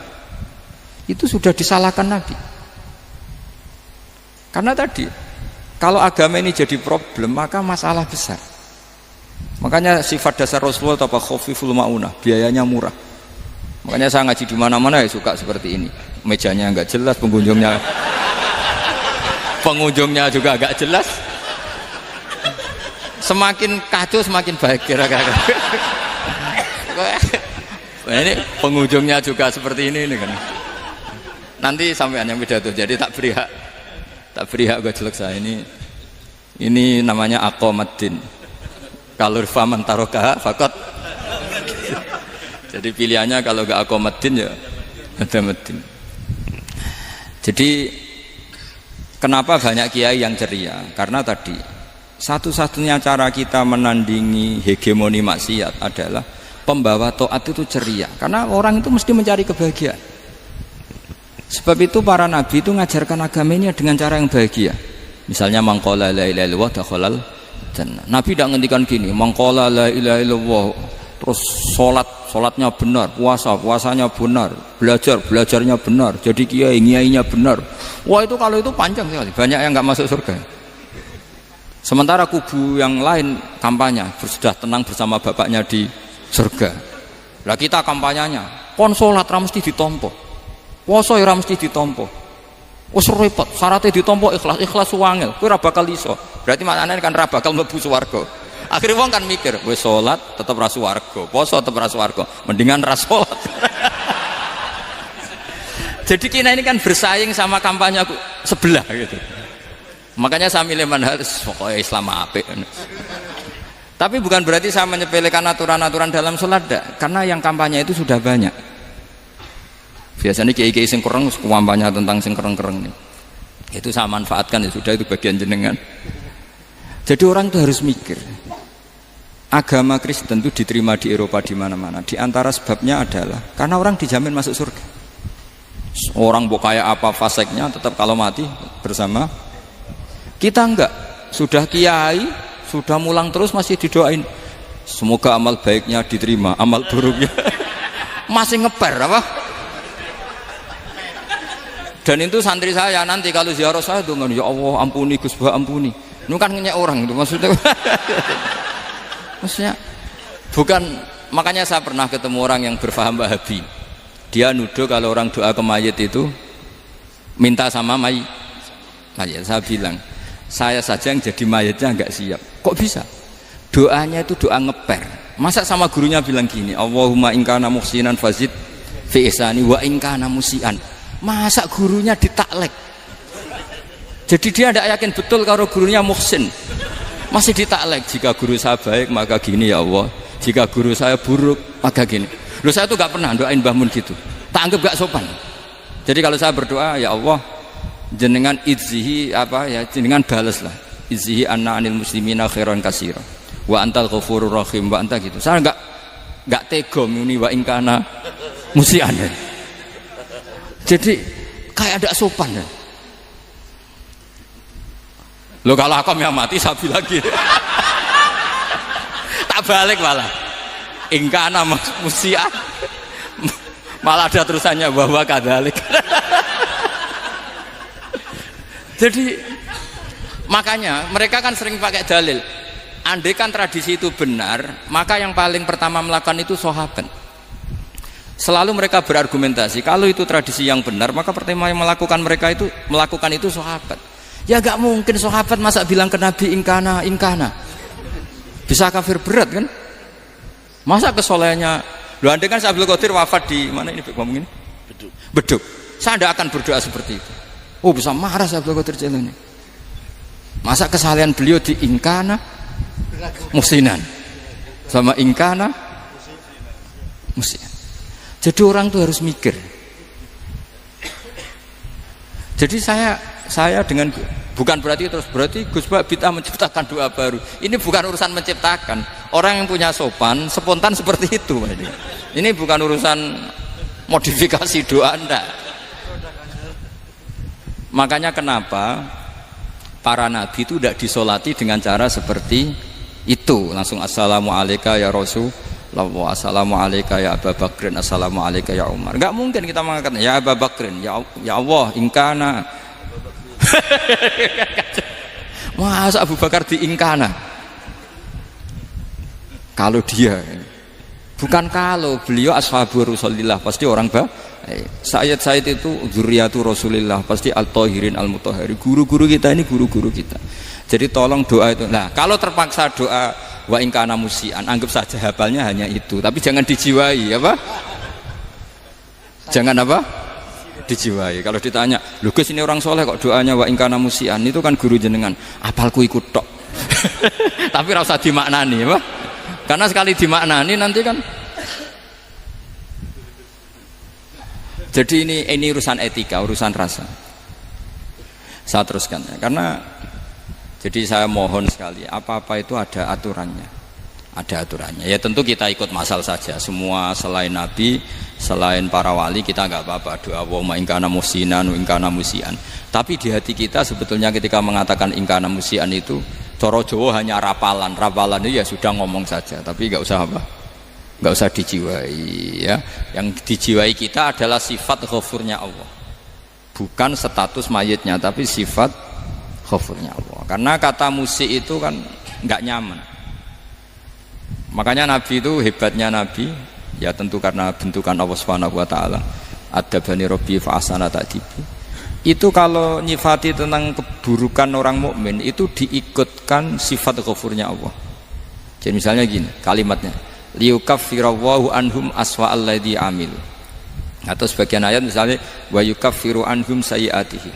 itu sudah disalahkan Nabi. Karena tadi, kalau agama ini jadi problem, maka masalah besar. Makanya sifat dasar Rasulullah apa khafiful maunah, biayanya murah. Makanya saya ngaji di mana-mana ya suka seperti ini. Mejanya enggak jelas, pengunjungnya juga agak jelas. Semakin kacau semakin baik kira-kira. Ini pengunjungnya juga seperti ini kan. Nanti sampean yang pidato, jadi tak beri hak gue jelek saya ini namanya aqamaddin. Kalau faman taroka fakot. Jadi pilihannya kalau gak aqamaddin ya ada medin. Jadi kenapa banyak kiai yang ceria? Karena tadi satu-satunya cara kita menandingi hegemoni maksiat adalah pembawa taat itu ceria. Karena orang itu mesti mencari kebahagiaan. Sebab itu para nabi itu mengajarkan agamanya dengan cara yang bahagia. Misalnya mangqala la ilaha illallah dakhalal jannah. Nabi tidak ngendikan gini, mangqala la ilaha illallah terus sholatnya benar, puasanya benar, belajarnya benar, jadi kiainya benar. Wah itu kalau itu panjang sekali, banyak yang nggak masuk surga. Sementara kubu yang lain kampanye sudah tenang bersama bapaknya di surga. Lah kita kampanyenya, kon sholat ra mesti ditompo, puasa ra mesti ditompo. Wes repot, syaratnya ditompo ikhlas wangel, kowe ra bakal iso. Berarti maknane kan ra bakal mlebu swarga. Akhirnya wong kan mikir, wis salat tetep ra swarga, poso tetep ra swarga, mendingan ra salat. Jadi kita ini kan bersaing sama kampanye sebelah gitu. Makanya saya milih manhaj pokoknya Islam apik. Tapi bukan berarti saya menyepelekan aturan-aturan dalam salat, karena yang kampanye itu sudah banyak. Biasanya kiai-kiai sing kereng kampanye tentang sing kereng-kereng nih. Itu saya manfaatkan ya sudah, itu bagian jenengan. Jadi orang itu harus mikir. Agama Kristen itu diterima di Eropa di mana-mana. Di antara sebabnya adalah karena orang dijamin masuk surga. Orang mau kayak apa faseknya tetap kalau mati bersama. Kita enggak. Sudah kiai, sudah mulang terus masih didoain. Semoga amal baiknya diterima, amal buruknya masih ngeper apa? Dan itu santri saya nanti kalau ziarah saya dengan ya Allah ampuni Gus Bah ampuni. Ini kan ngenyek orang itu maksudnya. Maksudnya bukan, makanya saya pernah ketemu orang yang berfaham Wahabi. Dia nuduh kalau orang doa ke mayit itu minta sama mayit. Saya bilang, saya saja yang jadi mayitnya enggak siap. Kok bisa? Doanya itu doa ngeper. Masa sama gurunya bilang gini, Allahumma in kana muhsinan fazid fi ihsani wa in kana musian. Masa gurunya ditaklek? Jadi dia tidak yakin betul kalau gurunya muhsin. Masih ditaklek, jika guru saya baik maka gini ya Allah, jika guru saya buruk maka gini. Loh saya tuh gak pernah doain Mbah Mun gitu, tak anggap gak sopan. Jadi kalau saya berdoa ya Allah jenengan izzihi apa ya, jenengan balas lah izzihi anna anil muslimina khairan katsira wa antal ghafurur rahim wa anta gitu. Saya gak tega muni wa ingkana musian. Jadi kayak ada sopan ya. Lo kalau aku yang mati sapi lagi. Tak balik malah. Ingkana musia. Malah ada terusannya bahwa kadalik. Jadi makanya mereka kan sering pakai dalil. Andai kan tradisi itu benar, maka yang paling pertama melakukan itu sahabat. Selalu mereka berargumentasi kalau itu tradisi yang benar, maka pertama yang melakukan itu sahabat. Ya gak mungkin sahabat masa bilang ke Nabi ingkana. Bisa kafir berat kan? Masa kesolehannya, lu andai kan Abdul Qadir wafat di mana ini ngomong ini? Beduk. Saya tidak akan berdoa seperti itu. Oh bisa marah Abdul Qadir Jailani. Masa kesalahan beliau di ingkana musinan sama ingkana musinan. Jadi orang tuh harus mikir. Jadi saya dengan bukan berarti Gus Bak bid'ah menciptakan doa baru. Ini bukan urusan menciptakan. Orang yang punya sopan spontan seperti itu. Ini bukan urusan modifikasi doa Anda. Makanya kenapa para nabi itu tidak disolati dengan cara seperti itu, langsung assalamualaikum ya Rasulullah, assalamualaikum ya Abu Bakrin, assalamualaikum ya Umar. Enggak mungkin kita mengatakan ya Abu Bakrin, ya Allah ingkana. Masa Abu Bakar diingkana? Kalau dia bukan kalau beliau ashabu Rasulillah pasti orang Sayyid itu dzurriyyatu Rasulillah pasti al-tahirin al-mutahhari. Guru-guru kita ini guru-guru kita. Jadi tolong doa itu. Nah, kalau terpaksa doa wa in kana musian, anggap saja hafalnya hanya itu, tapi jangan dijiwai, apa? Jangan apa? Dijiwai. Kalau ditanya, "Lho Gus ini orang soleh kok doanya wa in kana musian?" Itu kan guru jenengan. Apalku ikut tok. Tapi ora usah dimaknani, apa? Karena sekali dimaknani nanti kan. Jadi ini urusan etika, urusan rasa. Saya teruskan ya. Karena jadi saya mohon sekali, apa-apa itu ada aturannya. Ada aturannya. Ya tentu kita ikut masal saja. Semua selain Nabi, selain para wali kita nggak apa-apa doa wa ingkana musinan, ingkana musian. Tapi di hati kita sebetulnya ketika mengatakan ingkana musian itu coro Jawa hanya rapalan. Rapalan itu ya sudah ngomong saja, tapi nggak usah apa? Nggak usah dijiwai ya. Yang dijiwai kita adalah sifat ghafurnya Allah, bukan status mayitnya, tapi sifat ghafurnya Allah. Karena kata musik itu kan nggak nyaman. Makanya Nabi itu hebatnya Nabi ya tentu karena bentukan Allah Subhanahu wa taala. Adabani Rabbi fa ahsana ta'dibi. Itu kalau nyifati tentang keburukan orang mukmin itu diikutkan sifat ghafurnya Allah. Jadi misalnya gini kalimatnya, liyukaffirawwahu anhum aswa alladzi amil. Atau sebagian ayat misalnya wa yukaffiru anhum sayiatihim.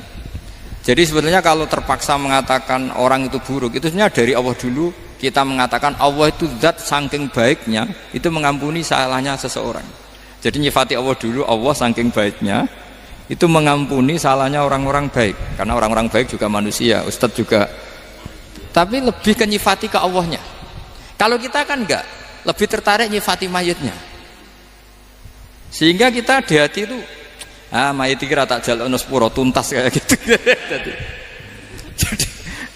Jadi sebetulnya kalau terpaksa mengatakan orang itu buruk, itu sebenarnya dari Allah dulu kita mengatakan Allah itu zat saking baiknya itu mengampuni salahnya seseorang. Jadi nyifati Allah dulu, Allah saking baiknya itu mengampuni salahnya orang-orang baik. Karena orang-orang baik juga manusia, Ustadz juga. Tapi lebih ke nyifati ke Allahnya. Kalau kita kan enggak, lebih tertarik nyifati mayitnya. Sehingga kita di hati itu mayit kira tak jalono sepuro tuntas kayak gitu. Jadi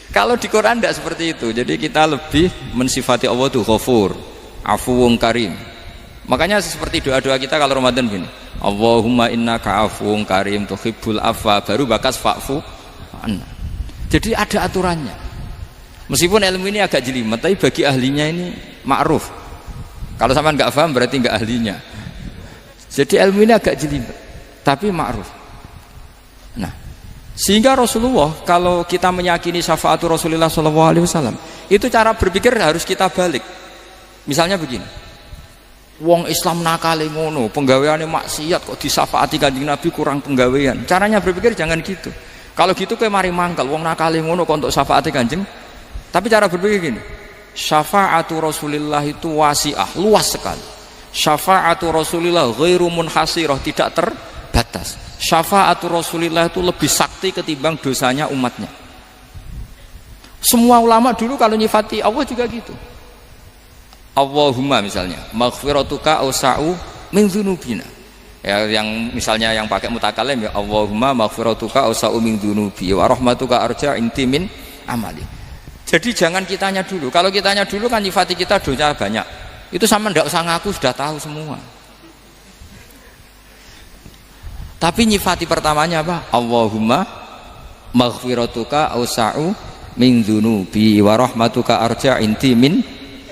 kalau di Quran tidak seperti itu. Jadi kita lebih mensifati Allah itu Ghafur, Afuwun Karim. Makanya seperti doa-doa kita kalau Ramadan gini, Allahumma innaka afuwun karim tuhibbul afwa, baru bakas fa'fu anna. Jadi ada aturannya. Meskipun ilmu ini agak jelimet, tapi bagi ahlinya ini ma'ruf. Kalau sampean nggak paham berarti nggak ahlinya. Jadi ilmu ini agak jelimet, tapi ma'ruf. Nah, sehingga Rasulullah kalau kita meyakini syafaatu Rasulullah SAW, itu cara berpikir harus kita balik. Misalnya begini, wong Islam nakale ngono, penggaweane maksiat kok disyafaati Kanjeng Nabi kurang penggawean. Caranya berpikir jangan gitu. Kalau gitu kowe mari mangkel, wong nakale ngono kok untuk syafaati Kanjeng. Tapi cara berpikir gini, syafaatu Rasulullah itu wasi'ah, luas sekali. Syafaatu Rasulullah ghairu munhasirah, tidak terbatas. Syafaatu Rasulullah itu lebih sakti ketimbang dosanya umatnya. Semua ulama dulu kalau nyifati Allah juga gitu. Allahumma misalnya maghfiratuka awsa'u min dzunubina. Ya, yang misalnya yang pakai mutakalim ya Allahumma maghfiratuka awsa'u min dzunubi wa rahmatuka arja inti min amali. Jadi jangan kitanya dulu. Kalau kitanya dulu kan nyifati kita dosa banyak. Itu sama ndak usah ngaku sudah tahu semua. Tapi nyifati pertamanya apa? Allahumma maghfiratuka awsa'u min dzunubi wa rahmatuka arja inti min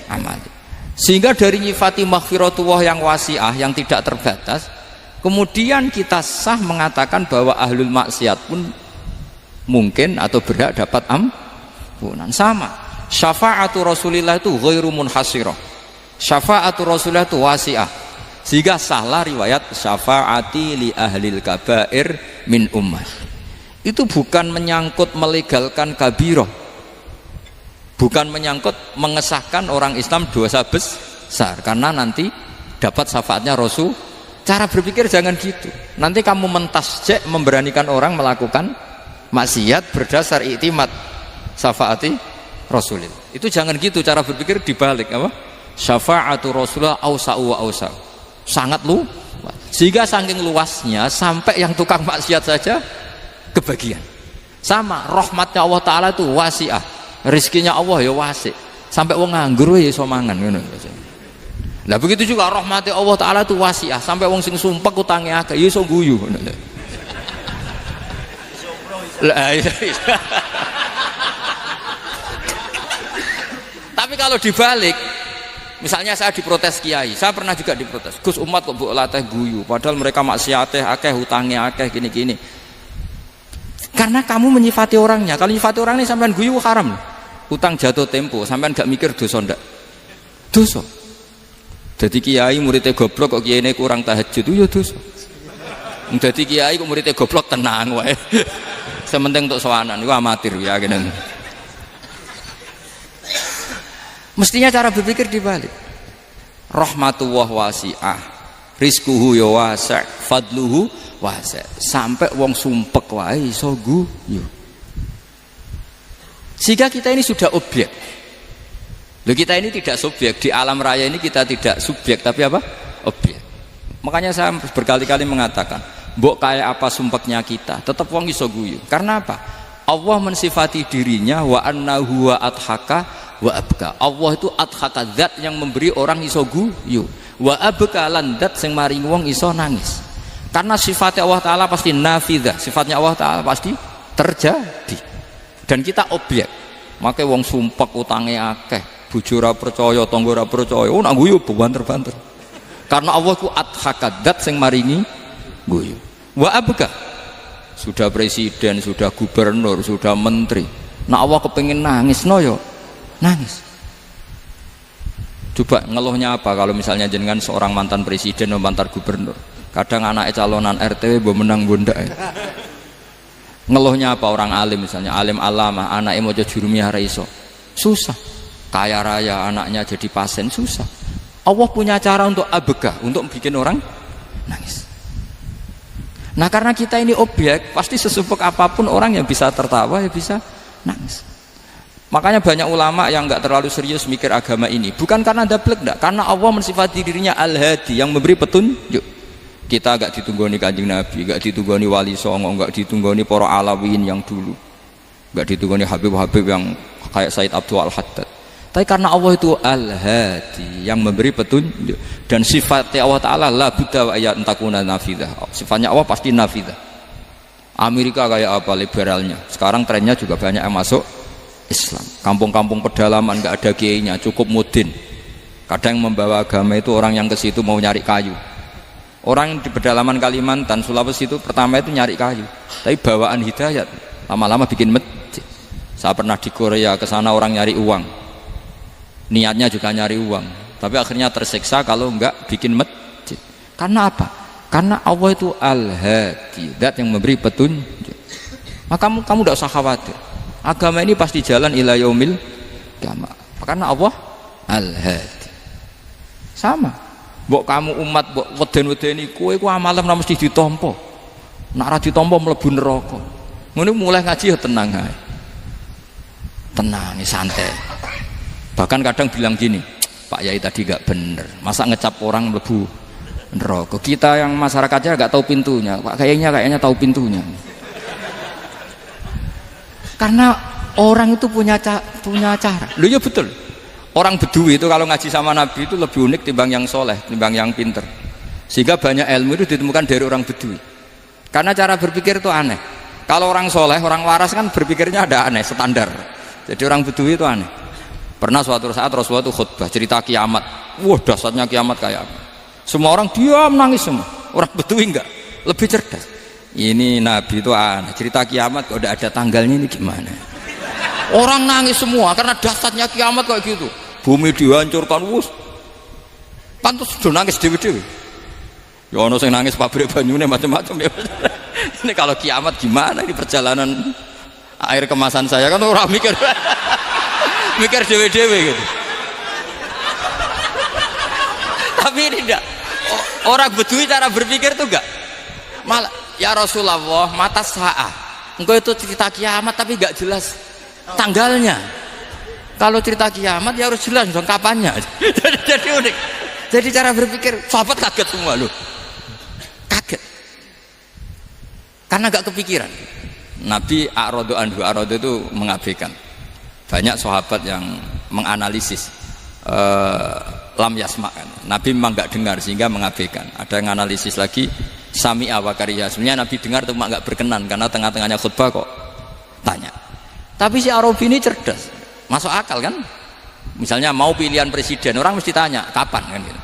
amali. Sehingga dari nyifati maghfiratullah yang wasi'ah, yang tidak terbatas, kemudian kita sah mengatakan bahwa ahlul maksiat pun mungkin atau berhak dapat ampunan. Sama syafaatu Rasulillah itu ghairu munhasirah, syafaatu Rasulillah itu wasi'ah, sehingga salah riwayat syafaati li ahlil kabair min ummah. Itu bukan menyangkut melegalkan kabirah, bukan menyangkut mengesahkan orang Islam dosa besar, karena nanti dapat syafaatnya Rasul. Cara berpikir jangan gitu. Nanti kamu mentasjek, memberanikan orang melakukan maksiat berdasar iktimat syafaati Rasulillah. Itu jangan gitu cara berpikir, dibalik apa? Syafaatu Rasulullah ausa'u wa ausa'u. Sangat luas. Sehingga saking luasnya sampai yang tukang maksiat saja kebagian. Sama rahmatnya Allah Ta'ala itu wasi'ah. Rizkinya Allah ya wasi'. Sampai wong nganggur ya iso mangan ngono. Nah begitu juga rahmatnya Allah Ta'ala itu wasi'ah, sampai wong sing sumpek utange akeh ya iso guyu. Tapi kalau dibalik, misalnya saya diprotes kiai, saya pernah juga diprotes, Gus umat kok mbok latih guyu padahal mereka maksiate akeh, utange akeh, gini-gini. Karena kamu menyifati orangnya. Kalau menyifati orang ini sampean guyu haram. Utang jatuh tempo, sampean gak mikir dosa ndak? Dosa. Jadi kiai muridnya goblok kok kiai ini kurang tahajud itu ya dosa. Jadi kiai kok muridnya goblok tenang wae. Sementing untuk sowanan itu amatir ya gini. Mestinya cara berpikir dibalik. Rahmatullah wasi'ah, rizquhu ya wasi', fadluhu wasi'. Sampai wong sumpek wae iso guyu. Sehingga kita ini sudah objek. Loh, kita ini tidak subjek, di alam raya ini kita tidak subjek tapi apa? Objek. Makanya saya berkali-kali mengatakan, mbok kayak apa sumpeknya kita, tetap wong iso guyu. Karena apa? Allah mensifati dirinya wa annahu wa adhaka wa abka. Allah itu adhaka, zat yang memberi orang iso guyu. Wa abka lan zat sing maringi wong iso nangis. Karena sifatnya Allah Ta'ala pasti nafidah, sifatnya Allah Ta'ala pasti terjadi. Dan kita objek. Makanya wong sumpek utange akeh, bojo ora percaya, tangga ora percaya, oh nak guyu banter-banter. Karena Allah ku adhakadat sing maringi guyu. Wa abka, sudah presiden, sudah gubernur, sudah menteri, nak Allah kepengin nangis no yo nangis. Coba ngeluhnya apa kalau misalnya jenengan seorang mantan presiden atau mantan gubernur, kadang anaknya calonan RT mbok menang bondak. Ngeluhnya apa orang alim, misalnya alim alama, anaknya mau jadi jurumiyah ra iso, susah. Kaya raya anaknya jadi pasien, susah. Allah punya cara untuk abega, untuk bikin orang nangis. Nah karena kita ini objek, pasti sesumpek apapun orang yang bisa tertawa ya bisa nangis. Makanya banyak ulama yang nggak terlalu serius mikir agama ini, bukan karena dablek, enggak, karena Allah mensifati dirinya Al-Hadi, yang memberi petunjuk. Kita gak ditunggoni Kanjeng Nabi, gak ditunggoni Wali Songo, gak ditunggoni para alawin yang dulu, gak ditunggoni Habib-Habib yang kayak Said Abdul Al-Haddad. Tapi karena Allah itu Al-Hadi, yang memberi petunjuk, dan sifatnya Allah Ta'ala la budda wa ayat entakuna nafidah. Sifatnya Allah pasti nafidah. Amerika kayak apa liberalnya, sekarang trennya juga banyak yang masuk Islam. Kampung-kampung pedalaman gak ada kiainya, cukup mudin. Kadang yang membawa agama itu orang yang ke situ mau nyari kayu. Orang di pedalaman Kalimantan, Sulawesi itu pertama itu nyari kayu, tapi bawaan hidayat, lama-lama bikin masjid. Saya pernah di Korea, ke sana orang nyari uang, niatnya juga nyari uang, tapi akhirnya tersiksa kalau enggak bikin masjid. Karena apa? Karena Allah itu Al-Hadi, zat yang memberi petunjuk. Maka kamu tidak usah khawatir, agama ini pasti jalan ila yaumil qiyamah, karena Allah Al-Hadi. Sama. Mbok kamu umat mbok weden-wedeni kowe ku amalan ora mesti ditampa. Nek ora ditampa mlebu neraka. Ngono mulai ngaji ya tenang ae. Tenang, santai. Bahkan kadang bilang gini, Pak Yai tadi gak bener. Masa ngecap orang mlebu neraka? Kita yang masyarakatnya gak tahu pintunya. Pak kayaknya tahu pintunya. Karena orang itu punya cara. Lho ya betul. Orang Bedui itu kalau ngaji sama Nabi itu lebih unik timbang yang soleh, timbang yang pinter. Sehingga banyak ilmu itu ditemukan dari orang Bedui. Karena cara berpikir itu aneh. Kalau orang soleh, orang waras kan berpikirnya ada aneh, standar. Jadi orang Bedui itu aneh. Pernah suatu saat Rasulullah itu khutbah cerita kiamat. Wah dahsyatnya kiamat kayak apa? Semua orang diam nangis semua. Orang Bedui enggak, lebih cerdas. Ini Nabi itu aneh, cerita kiamat kok udah ada tanggalnya ini gimana? Orang nangis semua karena dahsyatnya kiamat kayak gitu. Bumi dihancurkan, wus. Kan terus sudah nangis dewi-dewi. Ya ono sing nangis pabrik banyune macam-macam ya. Ini kalau kiamat gimana ini perjalanan air kemasan saya kan orang mikir mikir dewe-dewe gitu. Tapi ini enggak orang Bedui cara berpikir tuh enggak malah ya Rasulullah mata saah engkau itu cerita kiamat tapi enggak jelas tanggalnya. Kalau cerita kiamat ya harus jelas dong kapannya. Jadi unik. Jadi cara berpikir sahabat kaget semua loh, kaget karena enggak kepikiran. Nabi a'radu anhu, a'radu itu mengabaikan. Banyak sahabat yang menganalisis lam yasma'kan. Nabi memang enggak dengar sehingga mengabaikan. Ada yang analisis lagi sami'a wa kariha. Sebenarnya Nabi dengar itu enggak berkenan karena tengah-tengahnya khutbah kok tanya. Tapi si Arabi ini cerdas, masuk akal kan? Misalnya mau pilihan presiden, orang mesti tanya kapan kan gitu.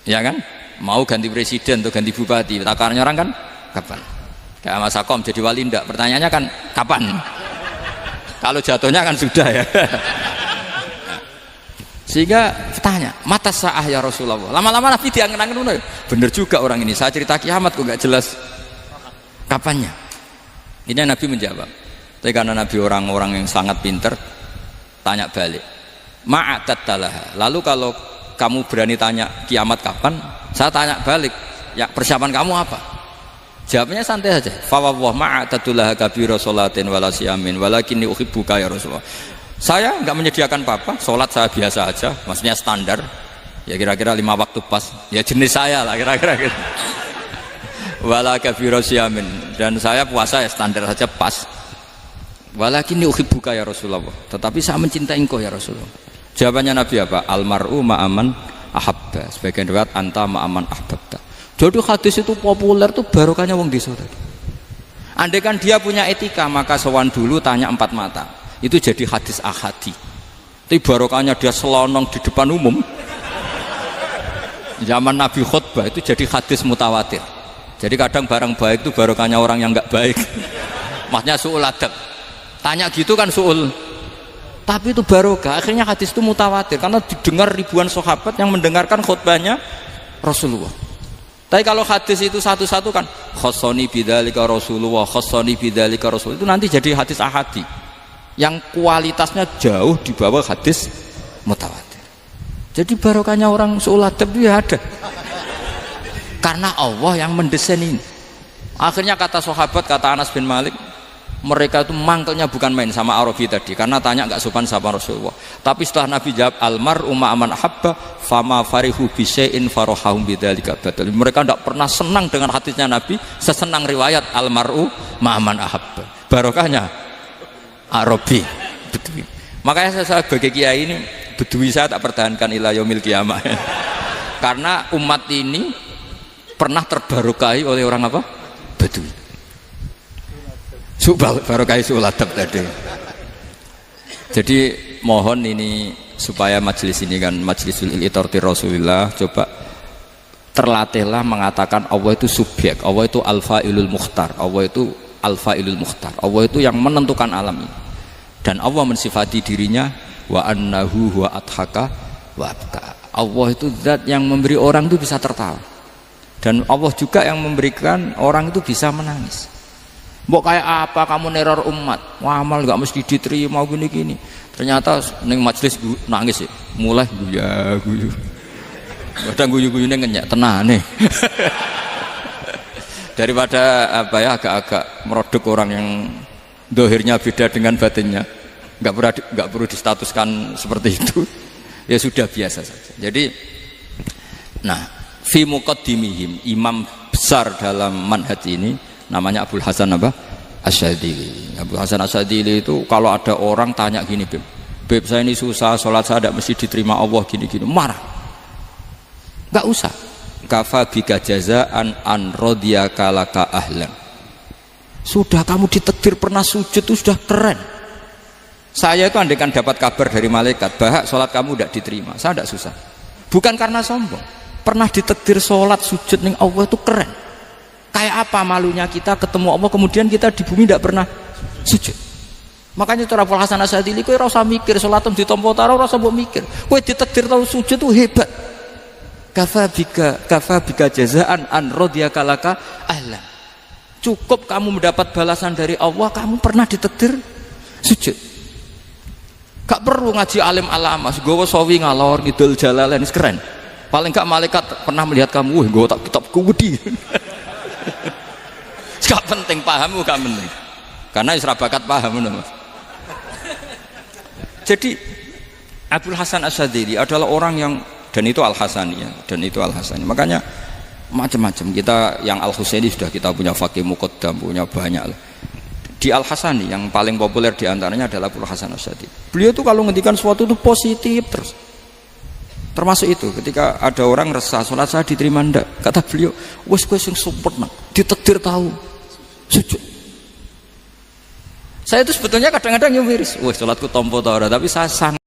Ya kan? Mau ganti presiden atau ganti bupati, takarannya orang kan kapan? Kayak Mas Akom jadi wali ndak? Pertanyaannya kan kapan? Kalau jatuhnya kan sudah ya. Sehingga tanya, mata sa'ah ya Rasulullah. Lama-lama Nabi diangen-angen, bener juga orang ini. Saya cerita kiamat kok nggak jelas kapannya. Ini Nabi menjawab. Tapi karena Nabi orang-orang yang sangat pinter, tanya balik. Ma'atat talaha. Lalu kalau kamu berani tanya kiamat kapan, saya tanya balik. Ya persiapan kamu apa? Jawabnya santai saja. Fa wallah ma'atatullaha kabira sholatin wala siyamin walakinni uhibbuka ya Rasulullah. Saya enggak menyediakan apa-apa, salat saya biasa aja, maksudnya standar. Ya kira-kira 5 waktu pas. Ya jenis saya lah kira-kira gitu. Wala kabira siyamin, dan saya puasa ya standar saja pas. Walakinni uhibbuka ya Rasulullah. Tetapi saya mencintai engkau ya Rasulullah. Jawabannya Nabi apa? Almar'u ma'aman ahabba. Sebagian riwayat anta ma'aman ahbabta. Jadi hadis itu populer tuh barokahnya wong desa tadi. Andai kan dia punya etika maka sowan dulu tanya 4 mata. Itu jadi hadis ahadi. Tapi barokahnya dia selonong di depan umum. Zaman Nabi khutbah itu jadi hadis mutawatir. Jadi kadang barang baik itu barokahnya orang yang enggak baik. Maksudnya su'ul adab. Tanya gitu kan su'ul. Tapi itu barokah. Akhirnya hadis itu mutawatir karena didengar ribuan sahabat yang mendengarkan khutbahnya Rasulullah. Tapi kalau hadis itu satu-satu kan khossoni bidzalika Rasulullah, khossoni bidzalika Rasul, itu nanti jadi hadis ahadi yang kualitasnya jauh di bawah hadis mutawatir. Jadi barokahnya orang su'ul adab itu ya ada. Karena Allah yang mendesain ini. Akhirnya kata sahabat, kata Anas bin Malik, mereka itu mangkelnya bukan main sama Arabi tadi karena tanya nggak sopan sama Rasulullah. Tapi setelah Nabi jawab almar'u ma'aman ahabba fama farihu bisyai'in farahahum bidzalika batal. Mereka tidak pernah senang dengan hadisnya Nabi sesenang riwayat almar'u ma'aman ahabba. Barokahnya Arabi Bedui. Makanya saya sebagai kiai ini Bedui saya tak pertahankan ila yaumil qiyamah. Karena umat ini pernah terbarokahi oleh orang apa? Bedui. Barokah su'ul adab tadi. Jadi mohon ini supaya majelis ini kan majlisul iltorti Rasulullah, coba terlatihlah mengatakan Allah itu subjek, Allah itu al-fa'ilul mukhtar, Allah itu al-fa'ilul mukhtar, Allah itu yang menentukan alam ini. Dan Allah mensifati dirinya wa annahu huwa adhaka wa abka. Allah itu zat yang memberi orang itu bisa tertawa. Dan Allah juga yang memberikan orang itu bisa menangis. Mbok kayak apa kamu neror umat, amal nggak mesti diterima gini-gini. Ternyata neng majelis nangis ya, mulai guyu. Kadang guyu-guyune ngenyak tenane. Daripada apa ya agak-agak merodok orang yang dohirnya beda dengan batinnya, nggak perlu distatuskan seperti itu. Ya sudah biasa saja. Jadi, nah, fi muqaddimihim imam besar dalam manhaj ini. Namanya Abul Hasan apa? Asyadili. Abul Hasan Asyadili itu kalau ada orang tanya gini, Beb saya ini susah, sholat saya tidak mesti diterima Allah gini-gini, marah. Gak usah. Kafa bika jazaan an radiyaka laka ahlan. Sudah kamu ditakdir pernah sujud itu sudah keren. Saya itu andaikan dapat kabar dari malaikat bahwa sholat kamu tidak diterima, saya tidak susah. Bukan karena sombong. Pernah ditakdir sholat sujud ning Allah itu keren. Kayak apa malunya kita ketemu Allah kemudian kita di bumi tidak pernah sujud. Makanya cara Abul Hasan Asyadzili kowe ora usah mikir salatem ditampa ta ora usah mbok mikir. Kowe ditakdir tau sujud tuh hebat. Kafa bika jazaan an radiyaka laka ahlan. Cukup kamu mendapat balasan dari Allah kamu pernah ditakdir sujud. Gak perlu ngaji alim alama, nggawa sawi ngalor ngidul jalalain keren. Paling gak malaikat pernah melihat kamu, nggawa tak kitab kuwedi. Gak penting pahammu gak penting. Karena isra bakat paham ngono, Mas. Jadi Abul Hasan Asyadzili adalah orang yang dan itu Al-Hasani ya, dan itu Al-Hasani. Makanya macam-macam kita yang Al-Husaini sudah kita punya Faqih Muqaddam, punya banyak lah. Di Al-Hasani yang paling populer diantaranya adalah Abul Hasan Asyadzili. Beliau tuh kalau ngendikan sesuatu itu positif terus. Termasuk itu ketika ada orang resah sholat saya diterima ndak, kata beliau wes sing sempurna ditakdir tahu sujud. Saya itu sebetulnya kadang-kadang yang miris, wah sholatku tompo ta ora, tapi saya sangat